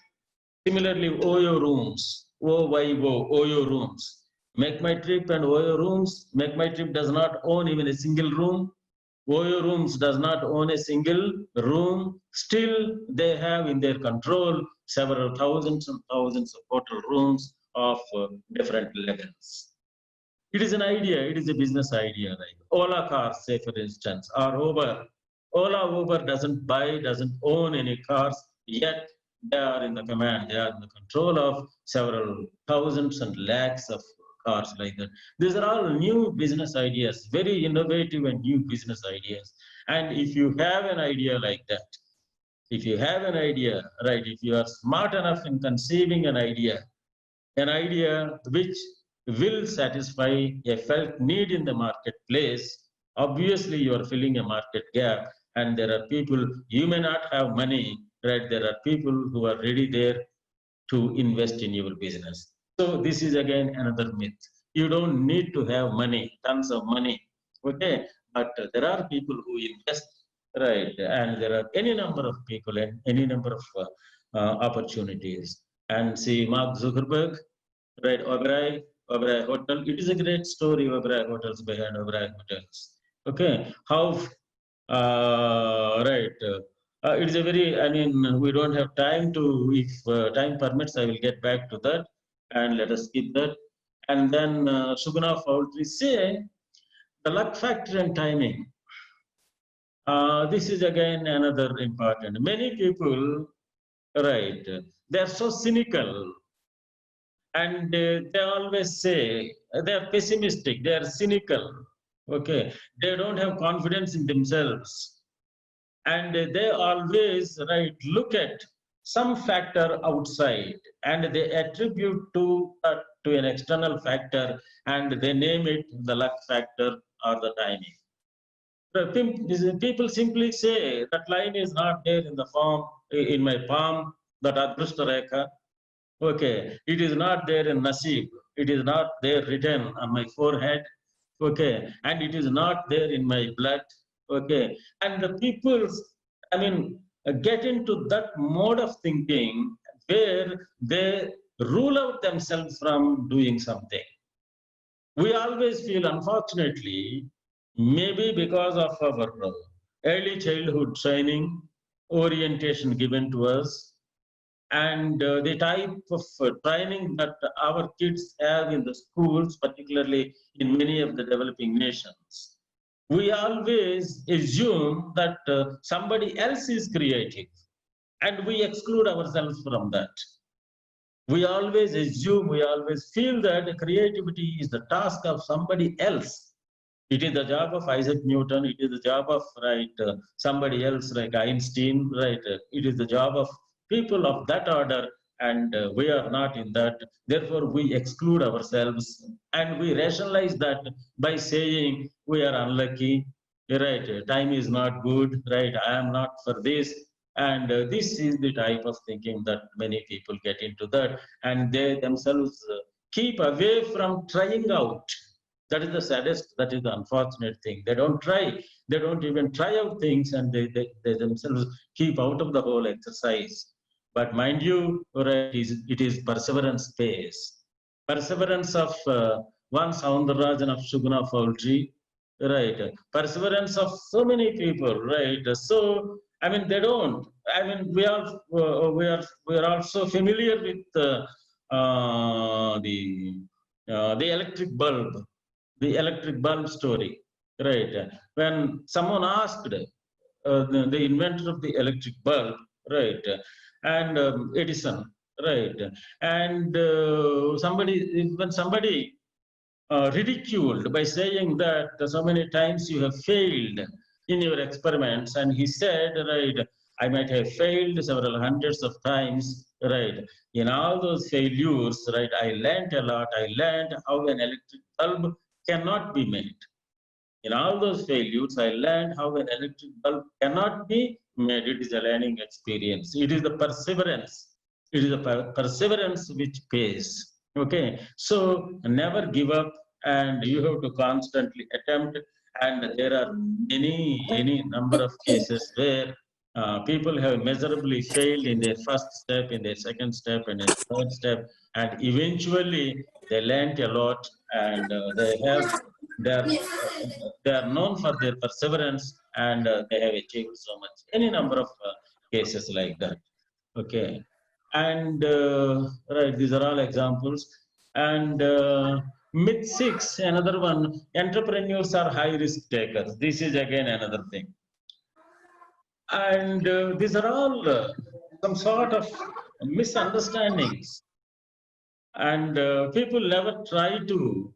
Speaker 2: Similarly, Oyo Rooms, OYO, Oyo Rooms. Make My Trip and Oyo Rooms. Make My Trip does not own even a single room. Oyo Rooms does not own a single room. Still, they have in their control several thousands and thousands of hotel rooms of different levels. It is an idea, it is a business idea, right? Ola cars, say for instance, or Uber. Uber doesn't own any cars, yet they are in the command, they are in the control of several thousands and lakhs of cars like that. These are all new business ideas, very innovative and new business ideas. And if you have an idea like that, if you have an idea, right, if you are smart enough in conceiving an idea which will satisfy a felt need in the marketplace, obviously you are filling a market gap, and there are people, you may not have money, right? There are people who are ready there to invest in your business. So this is again another myth. You don't need to have money, tons of money, okay? But there are people who invest, right? And there are any number of people and any number of opportunities. and see Mark Zuckerberg, right? Oberoi Hotel. It is a great story, Oberoi Hotels behind Oberoi Hotels. Okay, how, right. It is a very, I mean, we don't have time to, if time permits, I will get back to that and let us skip that. And then Suguna Faultry say the luck factor and timing. This is again another important. Many people, right, they are so cynical and they always say they are pessimistic, they are cynical. Okay, they don't have confidence in themselves. And they always, right, look at some factor outside and they attribute to an external factor and they name it the luck factor or the timing. People simply say that line is not there in the form in my palm, that Adrushta Rekha. Okay, it is not there in Nasib. It is not there written on my forehead. Okay, and it is not there in my blood. Okay, and the people, I mean, get into that mode of thinking where they rule out themselves from doing something. We always feel, unfortunately, maybe because of our early childhood training, orientation given to us, and the type of training that our kids have in the schools, particularly in many of the developing nations. We always assume that somebody else is creative, and we exclude ourselves from that. We always assume, we always feel that creativity is the task of somebody else. It is the job of Isaac Newton. It is the job of somebody else like Einstein. Right? It is the job of people of that order, and we are not in that. Therefore, we exclude ourselves and we rationalize that by saying we are unlucky. Right? Time is not good. Right? I am not for this. And this is the type of thinking that many people get into that, and they themselves keep away from trying out. That is the saddest, that is the unfortunate thing. They don't try, they don't even try out things, and they themselves keep out of the whole exercise. But mind you, right, it is perseverance pays. Perseverance of one Soundarrajan of Suguna Faultry, right? Perseverance of so many people, right? So I mean, they don't. I mean, we are also familiar with the electric bulb, story, right? When someone asked the inventor of the electric bulb, right, and Edison, right, and when somebody ridiculed by saying that so many times you have failed in your experiments, and he said, right, I might have failed several hundreds of times, right. In all those failures, right, I learned a lot. I learned how an electric bulb cannot be made. In all those failures, I learned how an electric bulb cannot be made. It is a learning experience. It is the perseverance. It is the perseverance which pays. Okay, so never give up, and you have to constantly attempt. And there are any number of cases where people have miserably failed in their first step, in their second step, and in their third step, and eventually they learned a lot, and they are known for their perseverance, and they have achieved so much. Any number of cases like that. Okay, and right, these are all examples. And myth 6, another one: entrepreneurs are high risk takers. This is again another thing. And these are all some sort of misunderstandings, and people never try to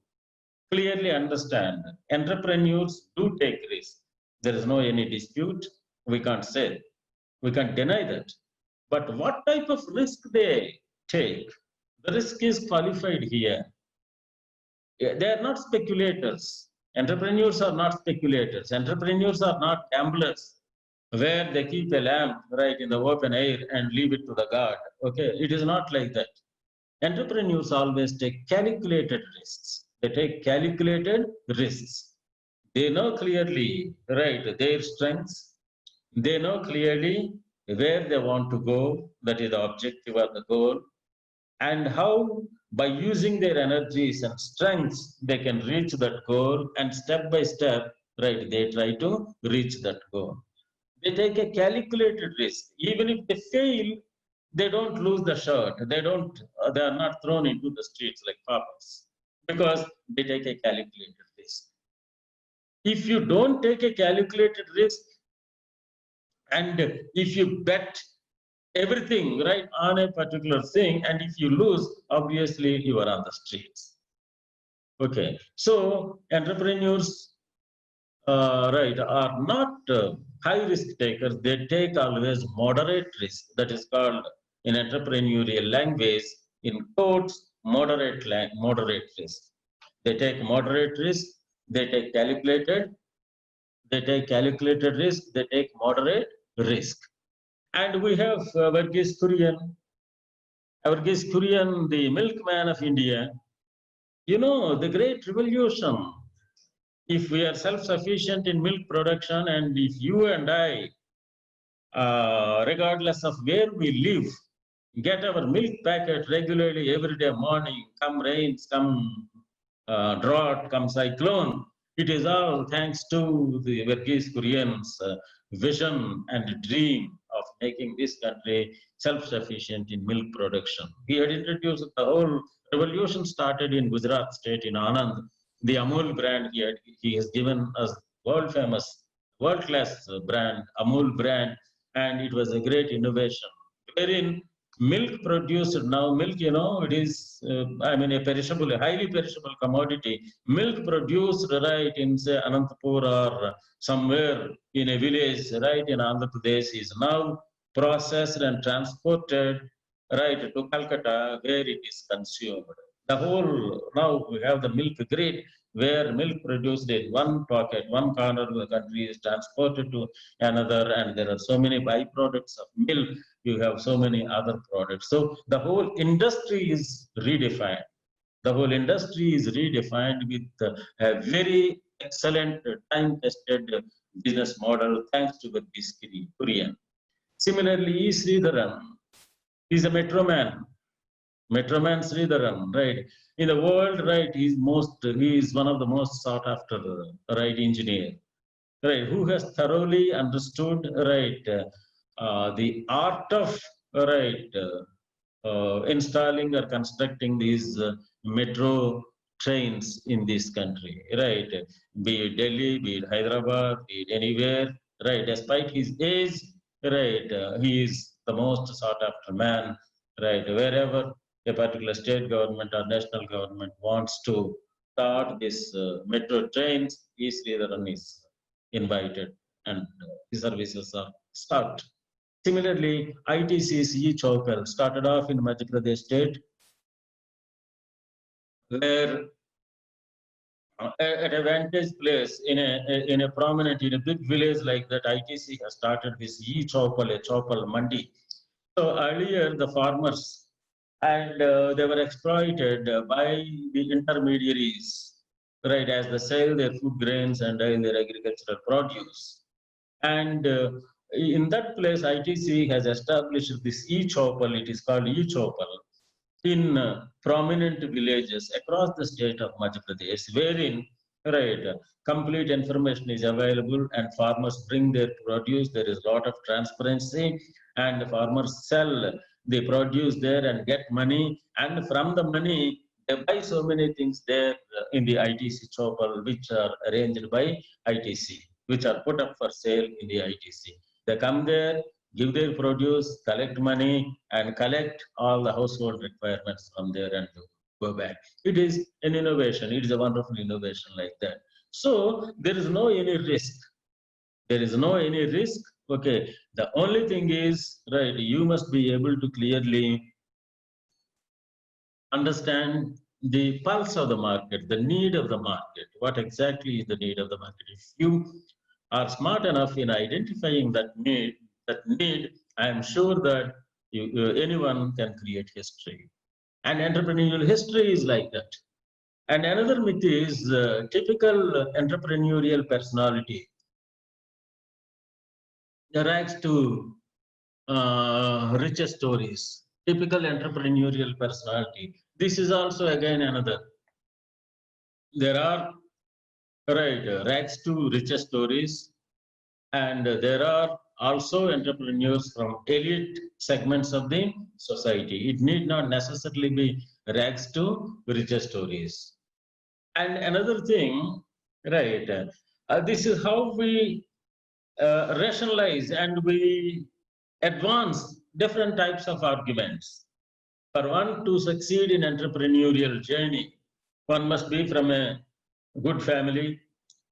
Speaker 2: clearly understand. Entrepreneurs do take risks. There is no any dispute. We can't say, we can't deny that. But what type of risk they take? The risk is qualified here. They are not speculators. Entrepreneurs are not speculators. Entrepreneurs are not gamblers, where they keep a lamp right in the open air and leave it to the god. Okay, it is not like that. Entrepreneurs always take calculated risks. They take calculated risks. They know clearly, right, their strengths. They know clearly where they want to go. That is the objective or the goal. and how by using their energies and strengths they can reach that goal, and step by step, right, they try to reach that goal. They take a calculated risk. Even if they fail, they don't lose the shirt. They are not thrown into the streets like paupers, because they take a calculated risk. If you don't take a calculated risk, and if you bet everything right on a particular thing, and if you lose, obviously you are on the streets. Okay, so entrepreneurs, right, are not high risk takers. They take always moderate risk. That is called in entrepreneurial language, in quotes, moderate risk. They take moderate risk. They take calculated. They take calculated risk. They take moderate risk. And we have Verghese Kurian. Verghese Kurian, the milkman of India. You know, the great revolution. If we are self-sufficient in milk production, and if you and I, regardless of where we live, get our milk packet regularly every day morning, come rains, come drought, come cyclone, it is all thanks to the Verghese Kurian's vision and dream of making this country self-sufficient in milk production. He had introduced the whole revolution started in Gujarat state in Anand. The Amul brand he has given us world famous, world class brand, Amul brand, and it was a great innovation. Wherein milk produced now, milk, you know, it is, I mean, a perishable, a highly perishable commodity. Milk produced right in, say, Anantapur or somewhere in a village, right in Andhra Pradesh, is now processed and transported right to Calcutta, where it is consumed. The whole, now we have the milk grid, where milk produced in one pocket, one corner of the country is transported to another, and there are so many byproducts of milk. You have so many other products. So the whole industry is redefined. The whole industry is redefined with a very excellent time-tested business model, thanks to Verghese Kurian. Similarly, E. Sridharan is a metroman. Metroman Sridharan, right? In the world, right, he is one of the most sought after, right, engineer, right, who has thoroughly understood, right, the art of, right, installing or constructing these metro trains in this country, right? Be it Delhi, be it Hyderabad, be it anywhere, right? Despite his age, right, he is the most sought after man, right? Wherever a particular state government or national government wants to start this metro trains, Sridharan is invited, and his services are sought. Similarly, ITC's e-Chopal started off in Madhya Pradesh state, where at a vantage place in a prominent, in a big village like that, ITC has started this e-Chopal, a Chopal mandi. So earlier the farmers, and they were exploited by the intermediaries, right, as they sell their food grains and their agricultural produce. And in that place, ITC has established this e-Chopal, it is called e-Chopal, in prominent villages across the state of Madhya Pradesh, wherein, right, complete information is available and farmers bring their produce. There is a lot of transparency, and the farmers sell the produce there and get money. And from the money, they buy so many things there in the ITC Chopal, which are arranged by ITC, which are put up for sale in the ITC. They come there, give their produce, collect money, and collect all the household requirements from there and go back. It is an innovation. It is a wonderful innovation like that. So there is no any risk. There is no any risk. Okay. The only thing is, right, you must be able to clearly understand the pulse of the market, the need of the market. What exactly is the need of the market? If you are smart enough in identifying that need, I am sure that anyone can create history. And entrepreneurial history is like that. And another myth is typical entrepreneurial personality. There are to richer stories. typical entrepreneurial personality. This is also again another. There are rags to riches stories, and there are also entrepreneurs from elite segments of the society. It need not necessarily be rags to riches stories. And another thing, this is how we rationalize and we advance different types of arguments. For one to succeed in entrepreneurial journey, one must be from a good family,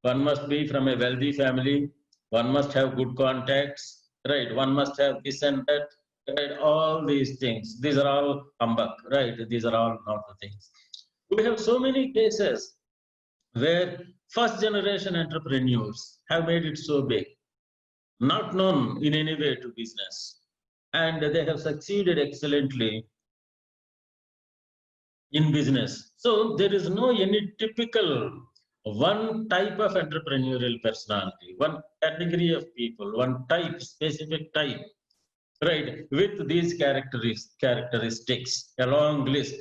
Speaker 2: one must be from a wealthy family, one must have good contacts, right? One must have this and that, right? All these things. These are all humbug, right? These are all not the things. We have so many cases where first generation entrepreneurs have made it so big, not known in any way to business, and they have succeeded excellently in business. So there is no any typical one type of entrepreneurial personality, one category of people, one type, specific type, right, with these characteristics, a long list.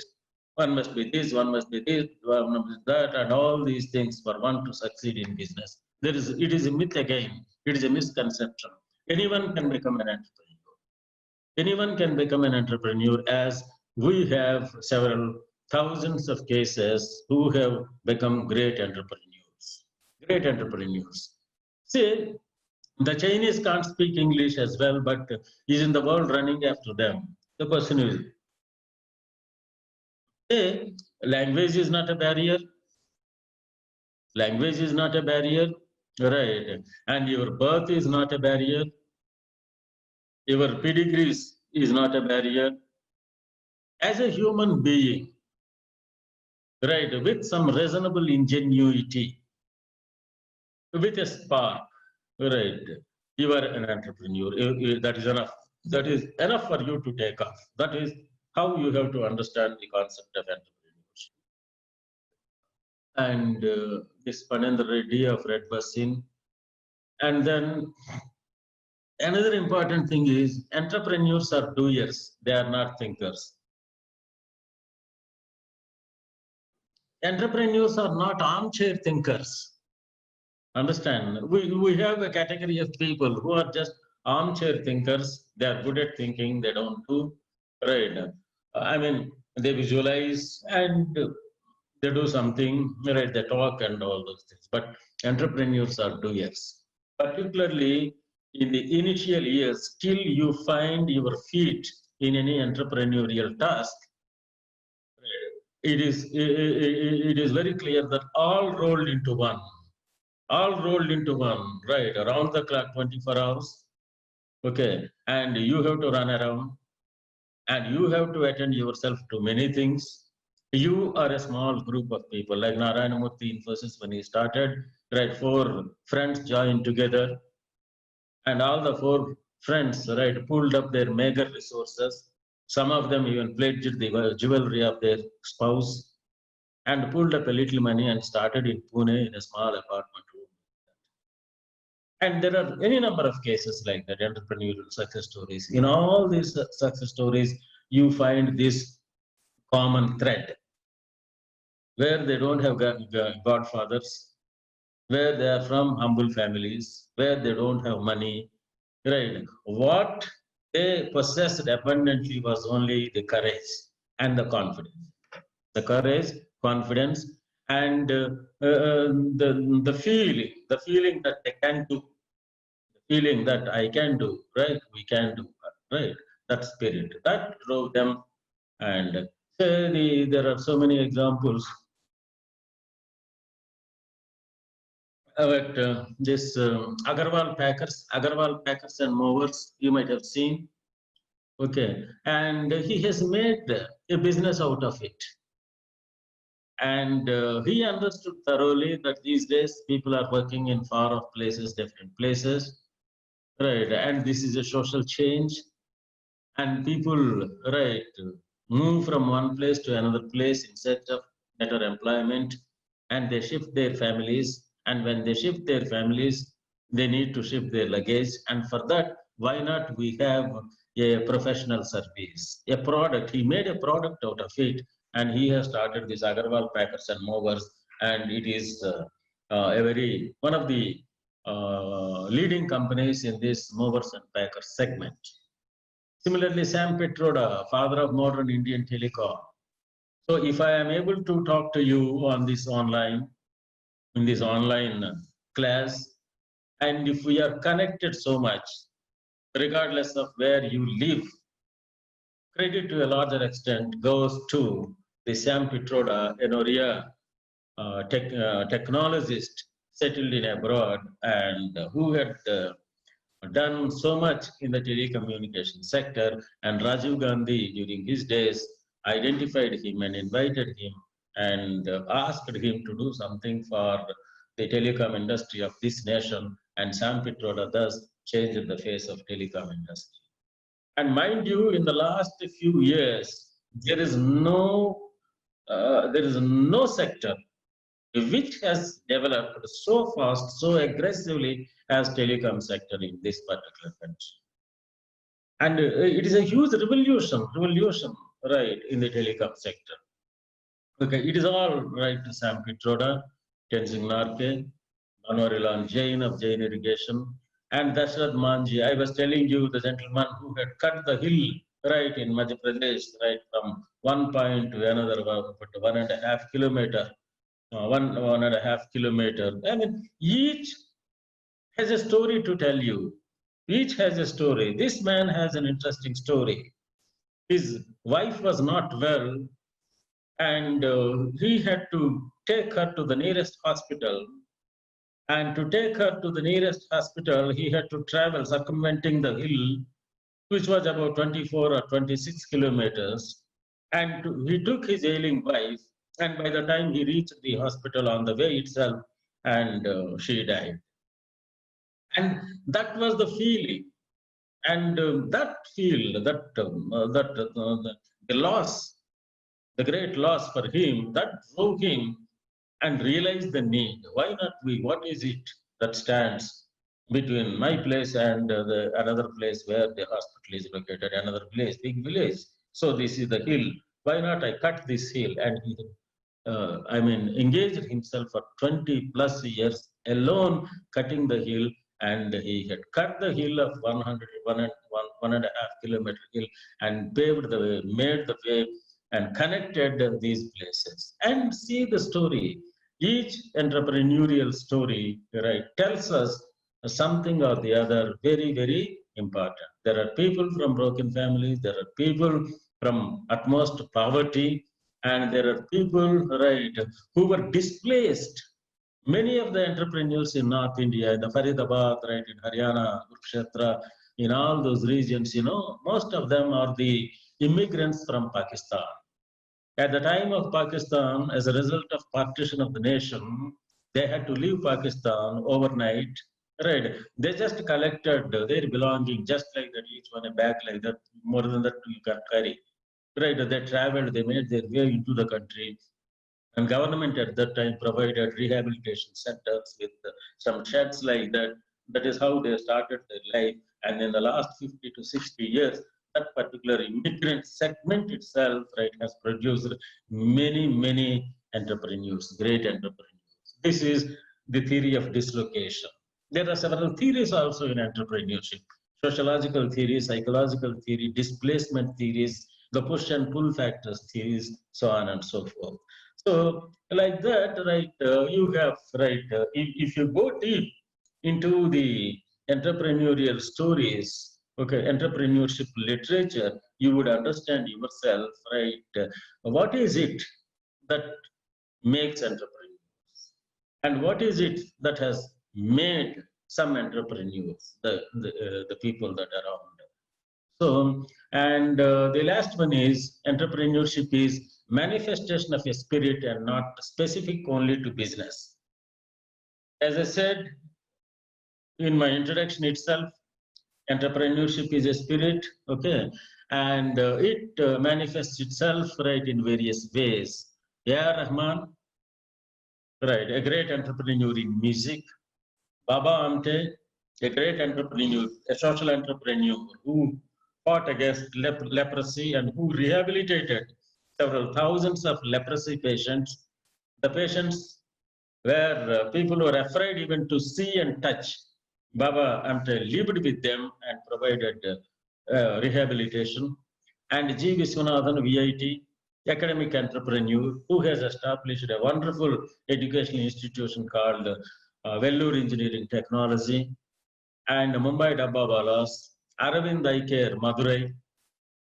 Speaker 2: One must be this, one must be this, one must be that, and all these things for one to succeed in business. It is a myth again. It is a misconception. Anyone can become an entrepreneur. Anyone can become an entrepreneur, as we have several thousands of cases who have become great entrepreneurs. Great entrepreneurs. See, the Chinese can't speak English as well, but isn't the world running after them? The question is, language is not a barrier. Language is not a barrier, right? And your birth is not a barrier. Your pedigrees is not a barrier. As a human being, right, with some reasonable ingenuity, with a spark, right, you are an entrepreneur. That is enough. That is enough for you to take off. That is how you have to understand the concept of entrepreneurship. And this Panendra Reddy of Red Basin. And then another important thing is entrepreneurs are doers. They are not thinkers. Entrepreneurs are not armchair thinkers. Understand? We have a category of people who are just armchair thinkers. They are good at thinking. They don't do, right? I mean, they visualize and they do something, right? They talk and all those things. But entrepreneurs are doers. Particularly in the initial years, till you find your feet in any entrepreneurial task, it is very clear that all rolled into one, right? Around the clock, 24 hours, okay? And you have to run around and you have to attend yourself to many things. You are a small group of people, like Narayana Murthy Infosys when he started, right? 4 friends joined together, and all the 4 friends, right, pulled up their meager resources. Some of them even pledged the jewelry of their spouse and pulled up a little money and started in Pune in a small apartment room. And there are any number of cases like that, entrepreneurial success stories. In all these success stories, you find this common thread where they don't have godfathers, where they are from humble families, where they don't have money, right? What they possessed abundantly was only the courage and the confidence. The courage, confidence, and the feeling that they can do, the feeling that I can do, right? We can do, right? That spirit that drove them. And there are so many examples. But this Agarwal Packers and Movers, you might have seen. Okay, and he has made a business out of it. And he understood thoroughly that these days people are working in far off places, different places, right? And this is a social change, and people, right, move from one place to another place in search of better employment, and they shift their families. And when they shift their families, they need to shift their luggage. And for that, why not we have a professional service, a product. He made a product out of it, and he has started this Agarwal Packers and Movers, and it is one of the leading companies in this movers and packers segment. Similarly, Sam Pitroda, father of modern Indian telecom. So if I am able to talk to you on this online, in this online class, and if we are connected so much, regardless of where you live, credit to a larger extent goes to the Sam Pitroda, an area technologist settled in abroad and who had done so much in the telecommunication sector. And Rajiv Gandhi, during his days, identified him and invited him and asked him to do something for the telecom industry of this nation. And Sam Pitroda thus changed the face of telecom industry. And mind you, in the last few years, there is no sector which has developed so fast, so aggressively as telecom sector in this particular country. And it is a huge revolution, right, in the telecom sector. Okay, it is all right to Sam Pitroda, Tenzing Narke, Manorilan Jain of Jain Irrigation, and Dashrath Manji. I was telling you the gentleman who had cut the hill right in Madhya Pradesh, right from one point to another, about 1.5 kilometer. 1.5 kilometer. I mean, each has a story to tell you. Each has a story. This man has an interesting story. His wife was not well, and he had to take her to the nearest hospital. And to take her to the nearest hospital, he had to travel circumventing the hill, which was about 24 or 26 kilometers. And he took his ailing wife, and by the time he reached the hospital on the way itself, and she died. And that was the feeling. And the loss, the great loss for him, that drove him and realized the need. Why not we? What is it that stands between my place and another place where the hospital is located, another place, big village? So this is the hill. Why not I cut this hill? And he engaged himself for 20 plus years alone cutting the hill, and he had cut the hill of 1.5 kilometer hill and paved the way, made the way, and connected these places. And see the story. Each entrepreneurial story, right, tells us something or the other very, very important. There are people from broken families, there are people from utmost poverty, and there are people, right, who were displaced. Many of the entrepreneurs in North India, in the Faridabad, right, in Haryana, Kurukshetra, in all those regions, most of them are the immigrants from Pakistan. At the time of Pakistan, as a result of partition of the nation, they had to leave Pakistan overnight. Right, they just collected their belongings, just like that, each one a bag like that. More than that, you can carry. Right, they traveled, they made their way into the country, and government at that time provided rehabilitation centers with some sheds like that. That is how they started their life. And in the last 50 to 60 years, that particular immigrant segment itself, right, has produced many, many entrepreneurs, great entrepreneurs. This is the theory of dislocation. There are several theories also in entrepreneurship: sociological theory, psychological theory, displacement theories, the push and pull factors theories, so on and so forth. So like that, right, you have, right, if you go deep into the entrepreneurial stories, okay, entrepreneurship literature, you would understand yourself, right, what is it that makes entrepreneurs, and what is it that has made some entrepreneurs, the people that are around. So, and the last one is entrepreneurship is manifestation of a spirit and not specific only to business. As I said in my introduction itself, entrepreneurship is a spirit, okay, and it manifests itself, right, in various ways. A.R. Rahman, right, a great entrepreneur in music. Baba Amte, a great entrepreneur, a social entrepreneur who fought against leprosy and who rehabilitated several thousands of leprosy patients. The patients were people who were afraid even to see and touch. Baba Amte lived with them and provided rehabilitation. And G. Viswanathan, VIT, academic entrepreneur, who has established a wonderful educational institution called Vellore Engineering Technology, and Mumbai Dabbawalas, Aravind Eye Care, Madurai,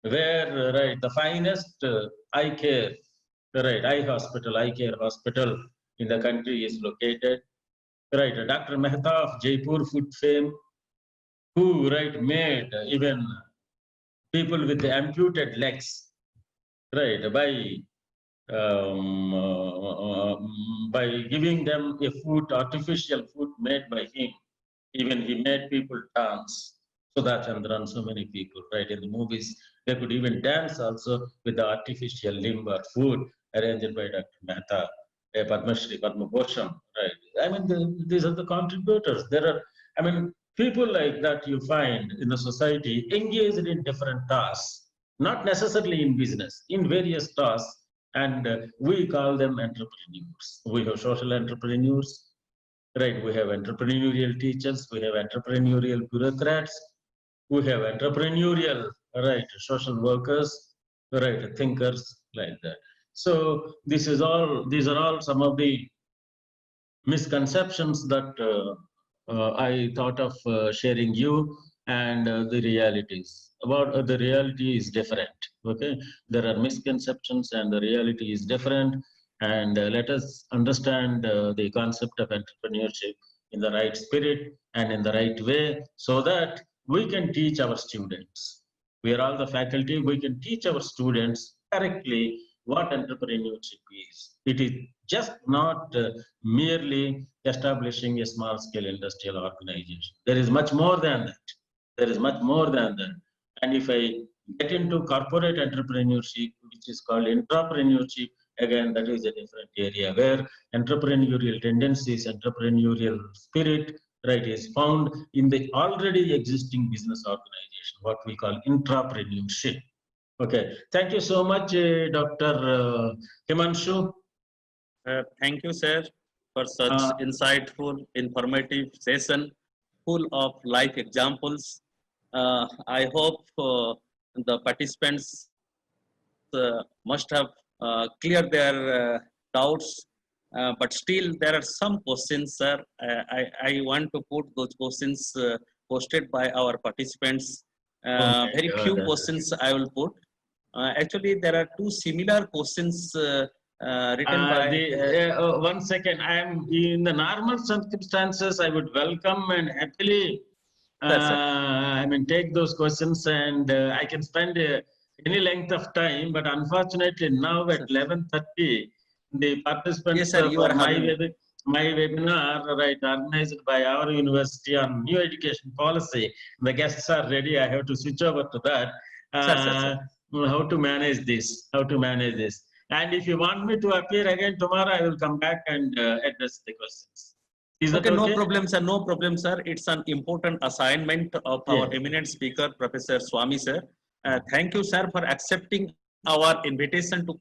Speaker 2: where the finest eye care, eye care hospital in the country is located. Dr. Mehta of Jaipur food fame, who made even people with amputated legs, by giving them a food, artificial food made by him. Even he made people dance. Sudha Chandran, so many people, in the movies, they could even dance also with the artificial limb or food arranged by Dr. Mehta, Padma Shri, Padma Bhushan, I mean, these are the contributors. There are, people like that you find in the society engaged in different tasks, not necessarily in business, in various tasks, and we call them entrepreneurs. We have social entrepreneurs, we have entrepreneurial teachers, we have entrepreneurial bureaucrats, we have entrepreneurial, social workers, thinkers, like that. So these are all some of the misconceptions that I thought of sharing you, and the realities. About the reality is different. Okay, there are misconceptions, and the reality is different. And let us understand the concept of entrepreneurship in the right spirit and in the right way, so that we can teach our students. We are all the faculty. We can teach our students correctly what entrepreneurship is. It is just not merely establishing a small-scale industrial organization. There is much more than that. There is much more than that. And if I get into corporate entrepreneurship, which is called intrapreneurship, again, that is a different area where entrepreneurial tendencies, entrepreneurial spirit, is found in the already existing business organization, what we call intrapreneurship. Okay, thank you so much, Dr. Himanshu.
Speaker 1: Thank you, sir, for such insightful, informative session full of life examples. I hope the participants must have cleared their doubts, but still there are some questions, sir. I want to put those questions posted by our participants. Very few questions I will put. Actually, there are two similar questions written by.
Speaker 2: One second, I am in the normal circumstances. I would welcome and happily, take those questions, and I can spend any length of time. But unfortunately, now at 11:30, the participants for my webinar, organized by our university on new education policy, the guests are ready. I have to switch over to that. How to manage this? How to manage this? And if you want me to appear again tomorrow, I will come back and address the questions. Is that okay?
Speaker 1: No problem, sir. No problem, sir. It's an important assignment of our eminent speaker, Professor Swami, sir. Thank you, sir, for accepting our invitation to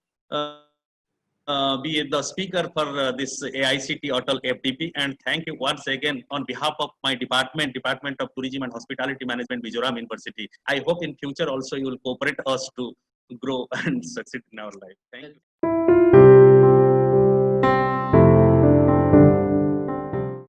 Speaker 1: be the speaker for this AICT Atal FDP. And thank you once again on behalf of my Department of Tourism and Hospitality Management, Mizoram University. I hope in future also you will cooperate us to grow and succeed in our life. Thank you.